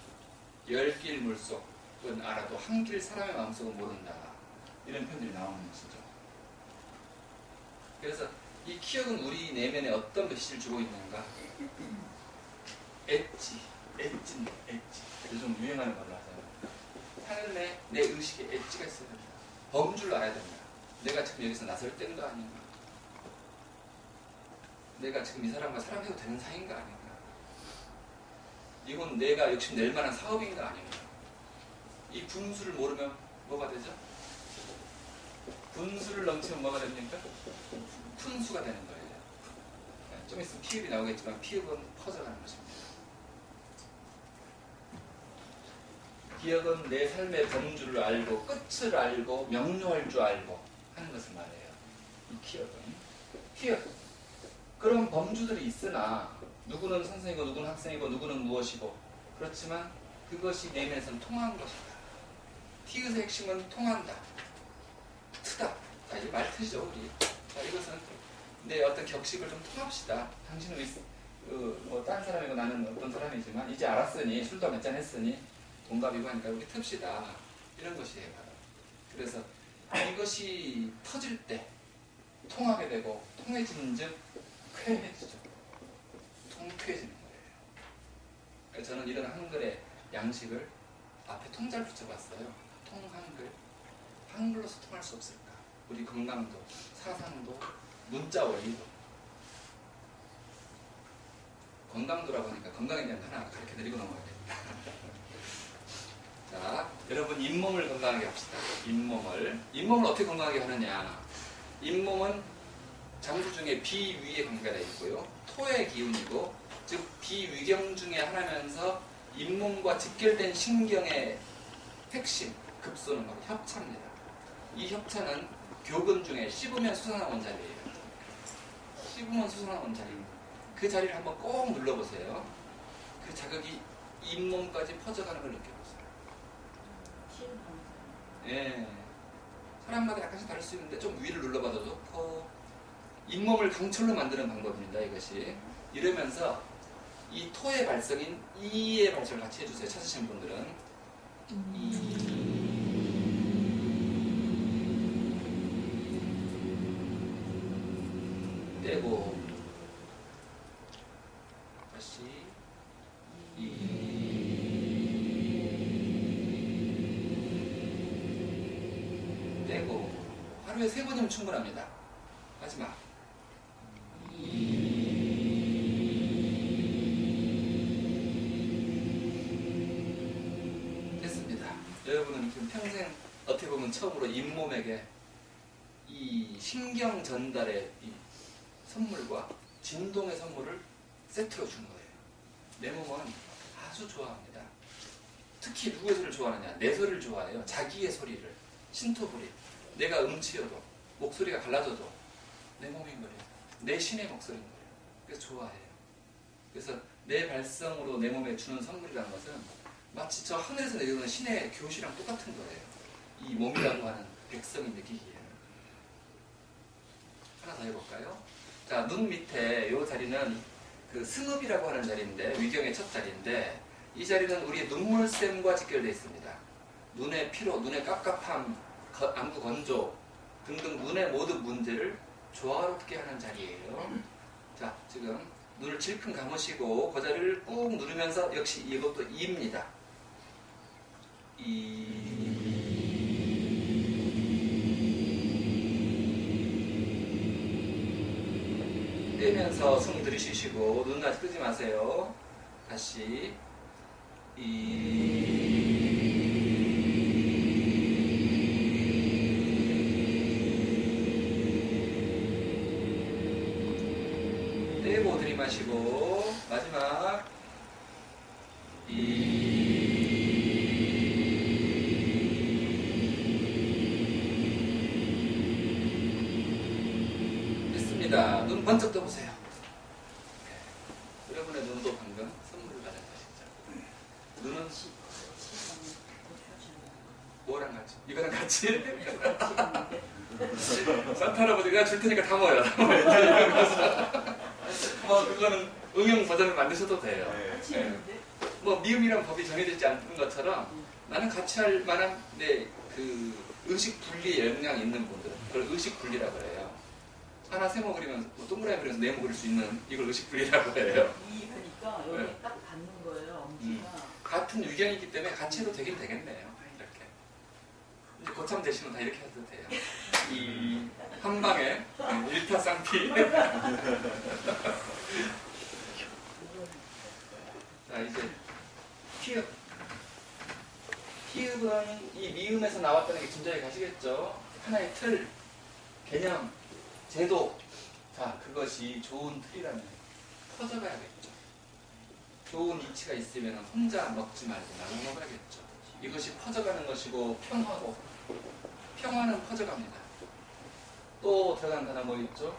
10길 물속은 알아도 한 길 사람의 마음속은 모른다. 이런 표현들이 나오는 것이죠. 그래서 이 기억은 우리 내면에 어떤 메시지를 주고 있는가? 엣지. 요즘 유행하는 걸로 하잖아요. 삶에 내 의식에 엣지가 있어야 됩니다. 범주를 알아야 됩니다. 내가 지금 여기서 나설 때인가 아닌가? 내가 지금 이 사람과 사랑해도 되는 사이인가 아닌가? 이건 내가 욕심낼 만한 사업인가 아닌가? 이 분수를 모르면 뭐가 되죠? 분수를 넘치면 뭐가 됩니까? 푼수가 되는 거예요. 좀 있으면 피읍이 나오겠지만 피읍은 퍼져가는 것입니다. 기억은 내 삶의 범주를 알고 끝을 알고 명료할 줄 알고 하는 것을 말해요. 이 기억은. 기억. 그런 범주들이 있으나 누구는 선생이고 누구는 학생이고 누구는 무엇이고, 그렇지만 그것이 내면에서는 통한 것이다. 티읕의 핵심은 통한다. 트다. 자, 이 말트죠, 우리. 자, 이것은 내 어떤 격식을 좀 통합시다. 당신은 다른 사람이고 나는 어떤 사람이지만 이제 알았으니, 술도 한잔 했으니 동갑이고 하니까 우리 틉시다. 이런 것이에요. 그래서 이것이 터질 때 통하게 되고, 통해지는 즉 쾌해지죠. 통쾌해지는 거예요. 그래서 저는 이런 한글의 양식을 앞에 통자를 붙여봤어요. 통한글. 한글로서 통할 수 없을까? 우리 건강도, 사상도, 문자 원리도. 건강도라고 하니까 건강에 대한 하나 가르쳐 드리고 넘어가야겠다. 자, 여러분 잇몸을 건강하게 합시다. 잇몸을 어떻게 건강하게 하느냐? 잇몸은 장부 중에 비위에 관계가 되어 있고요. 토의 기운이고, 즉 비위경 중에 하나면서 잇몸과 직결된 신경의 핵심, 급소는 바로 협차입니다. 이 협차는 교근 중에 씹으면 솟아나온 자리예요. 씹으면 솟아나온 자리입니다. 그 자리를 한번 꼭 눌러보세요. 그 자극이 잇몸까지 퍼져가는 걸 느껴보세요. 예. 사람마다 약간씩 다를 수 있는데 좀 위를 눌러봐도 좋고, 잇몸을 강철로 만드는 방법입니다. 이것이. 이러면서 이 토의 발성인 이의 발성을 같이 해주세요. 찾으신 분들은. 떼고 다시 떼고 하루에 3번이면 충분합니다. 마지막 됐습니다. 여러분은 지금 평생 어떻게 보면 처음으로 잇몸에게 이 신경 전달의 이 선물과 진동의 선물을 세트로 준 거예요. 내 몸은 아주 좋아합니다. 특히 누구의 소리를 좋아하느냐? 내 소리를 좋아해요. 자기의 소리를. 신토부리. 내가 음치여도, 목소리가 갈라져도 내 몸인 거예요. 내 신의 목소리인 거예요. 그래서 좋아해요. 그래서 내 발성으로 내 몸에 주는 선물이라는 것은 마치 저 하늘에서 내려오는 신의 교시랑 똑같은 거예요. 이 몸이라고 하는 백성이 느끼기에. 하나 더 해볼까요? 자, 눈 밑에 이 자리는 그 승읍이라고 하는 자리인데, 위경의 첫 자리인데, 이 자리는 우리의 눈물샘과 직결되어 있습니다. 눈의 피로, 눈의 깝깝함, 안구 건조 등등 눈의 모든 문제를 조화롭게 하는 자리예요. 자, 지금 눈을 질끈 감으시고 그 자리를 꾹 누르면서 역시 이것도 이입니다. 떼면서 숨 들이쉬시고 눈 아직 뜨지 마세요. 다시 떼고 들이마시고 마지막 됐습니다. 눈 번쩍 떠보세요. 네. 여러분의 눈도 방금 선물을 받은 것이죠. 눈은 뭐랑 같이? 이거랑 같이? 산타 할아버지가 줄 테니까 다 모여. 뭐 그거는 응용 버전을 만드셔도 돼요. 네. 뭐 미음이란 법이 정해지지 않는 것처럼 나는 같이 할 만한 내 그 의식 분리에 역량이 있는 분들은 그걸 의식 분리라고 해요. 하나 세모 그리면 뭐 동그라미 그려서 네모 그릴 수 있는 이걸 의식 분리라고 해요. 이하니까 여기 네. 딱 닿는 거예요, 엄지가. 같은 위경이기 때문에 같이 해도 되긴 되겠네요. 이렇게. 이제 고참 되시면 다 이렇게 해도 돼요. 이 한 방에 일타쌍피. 자, 이제 피읍. 피읍은 이 미음에서 나왔다는 게 짐작이 가시겠죠? 하나의 틀, 개념, 제도. 자, 그것이 좋은 틀이라면 퍼져가야겠죠. 좋은 이치가 있으면 혼자 먹지 말고 나눠 먹어야겠죠. 이것이 퍼져가는 것이고 평화고, 평화는 퍼져갑니다. 또 들어간 단어 뭐 있죠?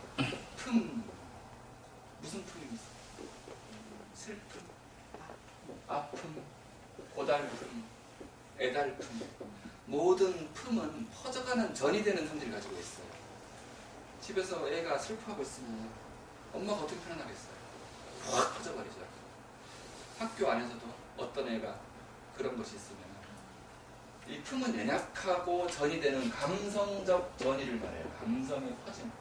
품. 무슨 품이 있어요? 슬픔, 아픔, 고달픔, 애달픔. 모든 품은 퍼져가는 전이 되는 성질을 가지고 있어요. 집에서 애가 슬퍼하고 있으면 엄마가 어떻게 표현하겠어요? 확 퍼져버리죠. 학교 안에서도 어떤 애가 그런 것이 있으면 이 품은 연약하고 전이 되는 감성적 전이를 말해요. 감성의 퍼짐.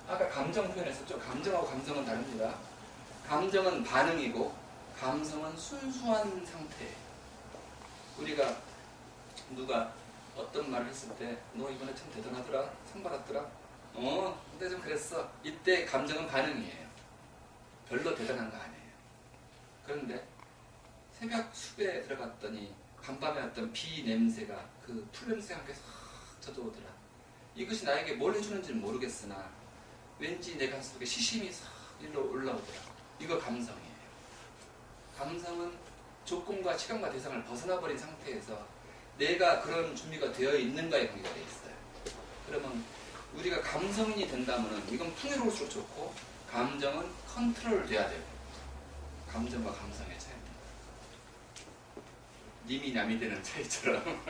아까 감정 표현했었죠. 감정하고 감성은 다릅니다. 감정은 반응이고 감성은 순수한 상태. 우리가 누가 어떤 말을 했을 때 너 이번에 참 대단하더라, 상 받았더라, 근데 좀 그랬어. 이때 감정은 반응이에요. 별로 대단한 거 아니에요. 그런데 새벽 숲에 들어갔더니 간밤에 어떤 비 냄새가 그 풀 냄새가 함께 싹 젖어오더라. 이것이 나에게 뭘 해주는지는 모르겠으나 왠지 내 가슴속에 시심이 싹 일로 올라오더라. 이거 감성이에요. 감성은 조건과 시간과 대상을 벗어나버린 상태에서 내가 그런 준비가 되어 있는가에 관계가 되어 있어요. 그러면 우리가 감성인이 된다면 이건 풍요로울수록 좋고, 감정은 컨트롤 돼야 돼요. 감정과 감성의 차이입니다. 님이 남이 되는 차이처럼.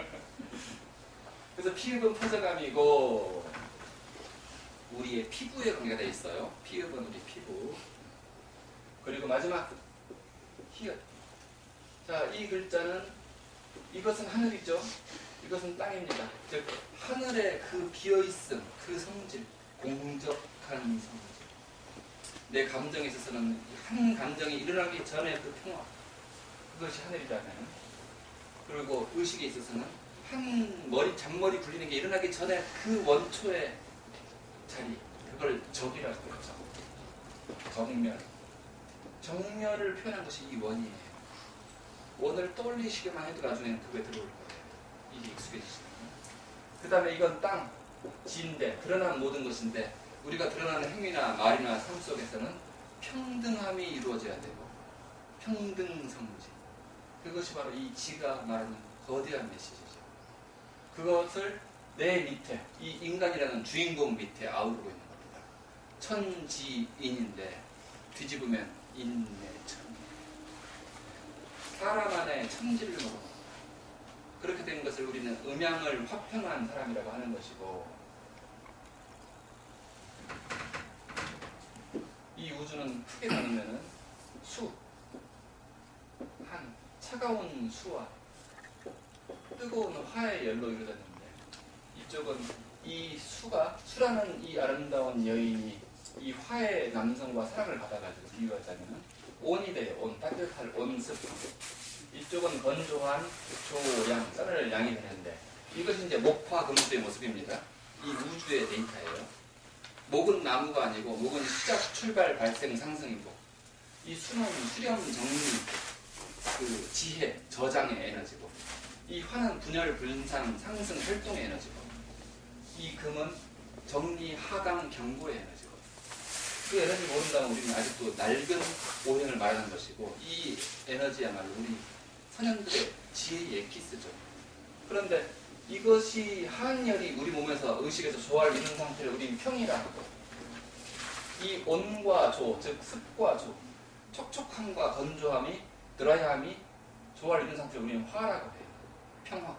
그래서 피읍은 포자감이고 우리의 피부에 관계가 되어 있어요. 피읍은 우리 피부. 그리고 마지막 히읗. 자, 이 글자는 이것은 하늘이죠. 이것은 땅입니다. 즉 하늘의 그 비어있음, 그 성질, 공적한 성질. 내 감정에 있어서는 한 감정이 일어나기 전에 그 평화, 그것이 하늘이잖아요. 그리고 의식에 있어서는 한 잔머리 굴리는 게 일어나기 전에 그 원초의 자리, 그걸 적이라고 그러죠. 정멸. 정멸을 표현한 것이 이 원이에요. 원을 떠올리시기만 해도 나중에는 그게 들어올 거예요. 이게 익숙해지시면. 그 다음에 이건 땅, 지인데, 드러난 모든 것인데, 우리가 드러나는 행위나 말이나 삶 속에서는 평등함이 이루어져야 되고, 평등성지. 그것이 바로 이 지가 말하는 거대한 메시지죠. 그것을 내 밑에, 이 인간이라는 주인공 밑에 아우르고 있는 겁니다. 천지인인데, 뒤집으면 인내천. 사람 안에 천지를 먹어. 그렇게 된 것을 우리는 음양을 화평한 사람이라고 하는 것이고, 이 우주는 크게 나누면은 수, 한, 차가운 수와 뜨거운 화의 열로 이루어졌는데, 이쪽은 이 수라는 이 아름다운 여인이 이 화의 남성과 사랑을 받아가지고 비유하자면 온이 돼요. 온, 따뜻할 온습. 이쪽은 건조한 조양, 쌀을 양이 되는데, 이것이 이제 목화 금수의 모습입니다. 이 우주의 데이터예요. 목은 나무가 아니고 목은 시작, 출발, 발생, 상승이고, 이 수는 수렴, 정리, 그 지혜, 저장의 에너지고, 이 화는 분열, 분산, 상승, 활동의 에너지고, 이 금은 정리, 하강, 경고의 에너지고. 그 에너지 모른다면 우리는 아직도 낡은 오행을 말하는 것이고, 이 에너지야말로 우리 선현들의 지혜의 엑기스죠. 그런데 이것이 한열이 우리 몸에서 의식에서 조화를 이룬 상태를 우리는 평이라 하고, 이 온과 조, 즉 습과 조, 촉촉함과 건조함이, 드라이함이 조화를 이룬 상태를 우리는 화라고 해요. 평화.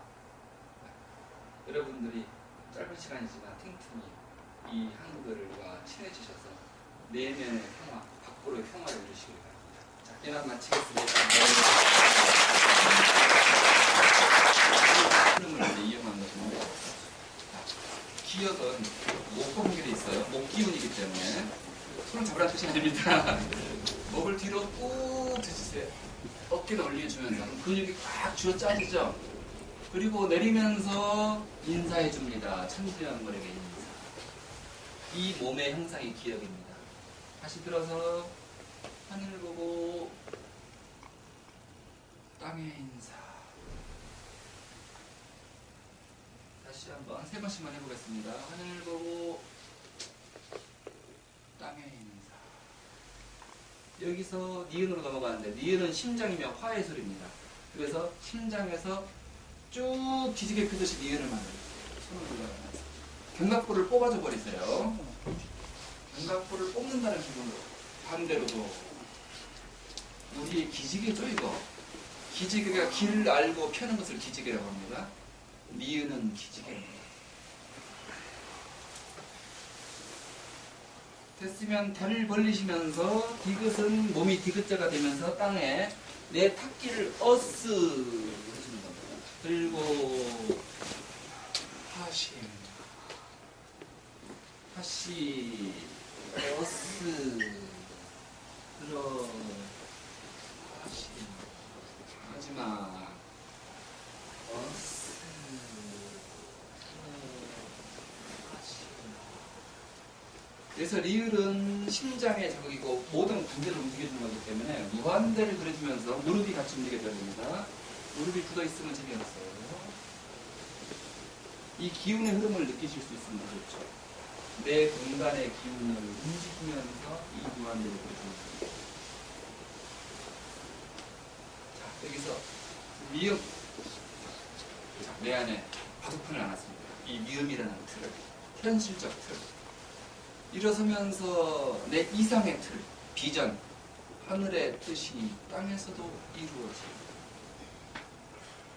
여러분들이 짧은 시간이지만 틈틈이 이 한글과 친해지셔서 내면의 평화, 밖으로의 평화를 이루시길 바랍니다. 자, 이만 마치겠습니다. 흐름을 이용한 것인데, 기억은 목공결이 있어요. 목 기운이기 때문에 손을 잡으라는 뜻이 아닙니다. 목을 뒤로 꾹 드시세요. 어깨를 올려주면서 근육이 꽉 쥐어 짜지죠. 그리고 내리면서 인사해 줍니다. 천지만물에게 인사. 이 몸의 형상이 기억입니다. 다시 들어서 하늘 보고 땅에 인사. 다시 한번 3번씩만 해보겠습니다. 하늘 보고 땅에 인사. 여기서 니은으로 넘어가는데, 니은은 심장이며 화의 소리입니다. 그래서 심장에서 쭉 기지개 펴듯이 니은을 만들어주세요. 손을 올라가면서 견갑골을 뽑아줘 버리세요. 견갑골을 뽑는다는 기분으로. 반대로도 우리의 기지개죠. 이거 기지개가 길을 알고 펴는 것을 기지개라고 합니다. 니은은 기지개입니다. 됐으면 다리를 벌리시면서 디귿은 몸이 디귿자가 되면서 땅에 내 탁기를 어스 해주는 겁니다. 그리고 하심, 하시, 어스, 들어, 하심, 마지막 어스, 그래서 리을은 심장의 자극이고 모든 관절을 움직여주는 거기 때문에 무한대를 그려주면서 무릎이 같이 움직여줘야 됩니다. 무릎이 굳어있으면 재미없어요. 이 기운의 흐름을 느끼실 수 있으면 더 좋죠. 내 공간의 기운을 움직이면서 이 무한대를 그려주는 거예요. 자, 여기서 미음. 자, 내 안에 바둑판을 안았습니다. 이 미음이라는 틀을, 현실적 틀. 일어서면서 내 이상의 틀, 비전, 하늘의 뜻이 땅에서도 이루어집니다.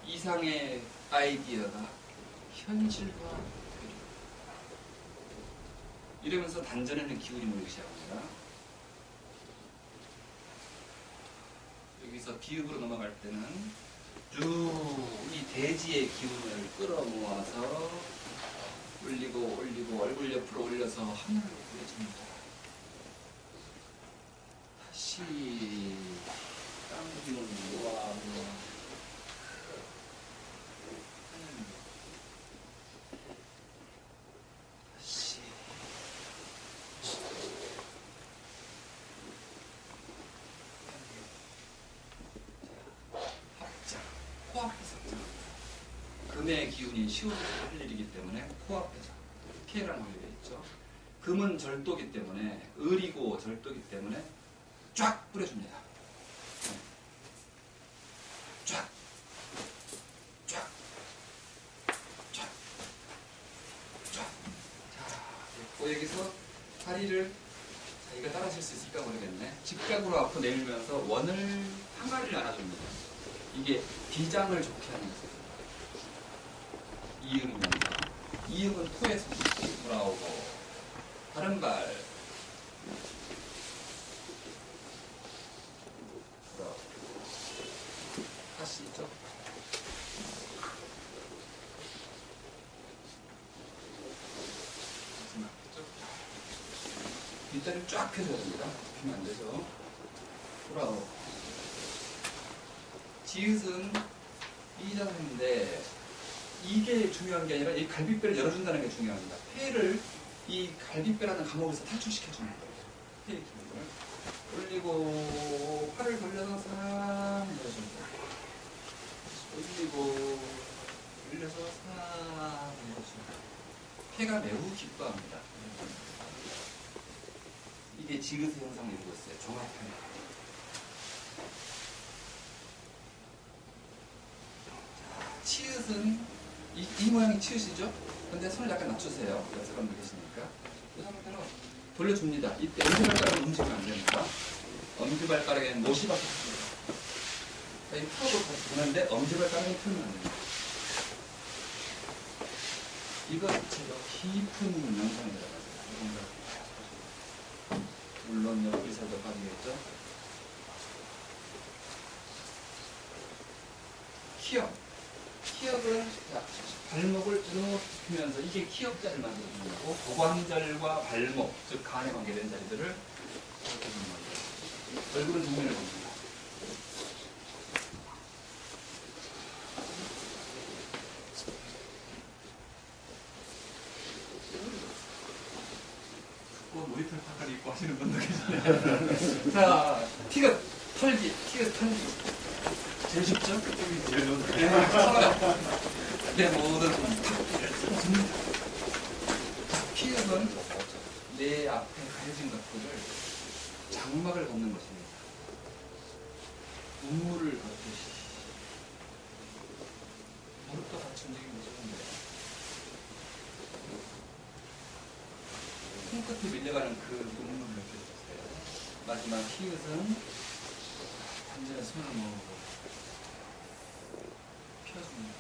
이상의 아이디어가 현실화됩니다. 이러면서 단전에는 기운이 모이기 시작합니다. 여기서 비읍으로 넘어갈 때는 쭉 이 대지의 기운을 끌어모아서 올리고 올리고 얼굴 옆으로 올려서 하늘을 그려줍니다. 다시 땅 기운을 모아 다시 합장, 코앞에서 금의 기운이 시우를 할 일이기 때문에 코앞에서 K라는 걸려 있죠. 금은 절도기 때문에 을이고 절도기 때문에 쫙 뿌려줍니다. 쫙, 쫙, 쫙, 쫙. 자, 됐고 여기서 다리를 자, 이거 따라하실 수 있을까 모르겠네. 직각으로 앞으로 내밀면서 원을 항아리를 안아줍니다. 이게 비장을 좋게 하는 거예요. 이음이면서 이음은 토에서 돌아오고 다른 발 돌아오고 다시 있죠. 마지막 쪽 뒷다리를 쫙 펴줘야 됩니다. 펴면 안 되죠. 돌아오고 지읒은 이 자세인데 이게 중요한 게 아니라 이 갈비뼈를 열어준다는 게 중요합니다. 폐를 이 갈비뼈라는 감옥에서 탈출시켜주는 거예요. 폐의 기능을. 올리고 팔을 돌려서 싹 열어줍니다. 올리고 올려서 싹 열어줍니다. 폐가 매우 기뻐합니다. 이게 지그스 현상을 이루고 있어요. 종합합니다. 치읓은 이 모양이 치읓이죠? 근데 손을 약간 낮추세요. 연습하는 분 계시니까. 그 상태로 돌려줍니다. 이때 엄지발가락은 움직이면 안 됩니다. 엄지발가락에는 못이 박혔습니다. 이 펴도 같이 보는데 엄지발가락은 펴면 안 됩니다. 이거 제가 깊은 영상에 들어가세요. 물론 여기서도 빠지겠죠? 키역. 키역은 발목을 쭉 펴면서 이게 키역자를 만들어주는 거고 고관절과 발목, 즉 간에 관계된 자리들을 만들어주는 거예요. 얼굴은 정면을 봅니다. 꼭 놀이터 파카를 입고 하시는 분도 계시네요. 자, 티귿 털기, 티귿 털기. 제일 쉽죠? 여기 제일 좋은데. 내 모든 탁기를 줍니다. 피읍은 내 앞에 가려진 것들을 장막을 걷는 것입니다. 우물을 걷듯이. 무릎도 같이 움직이면 좋은데. 손끝에 밀려가는 그 우물을 느껴주세요. 마지막 피읍은 단전에 손을 모으고 펴줍니다.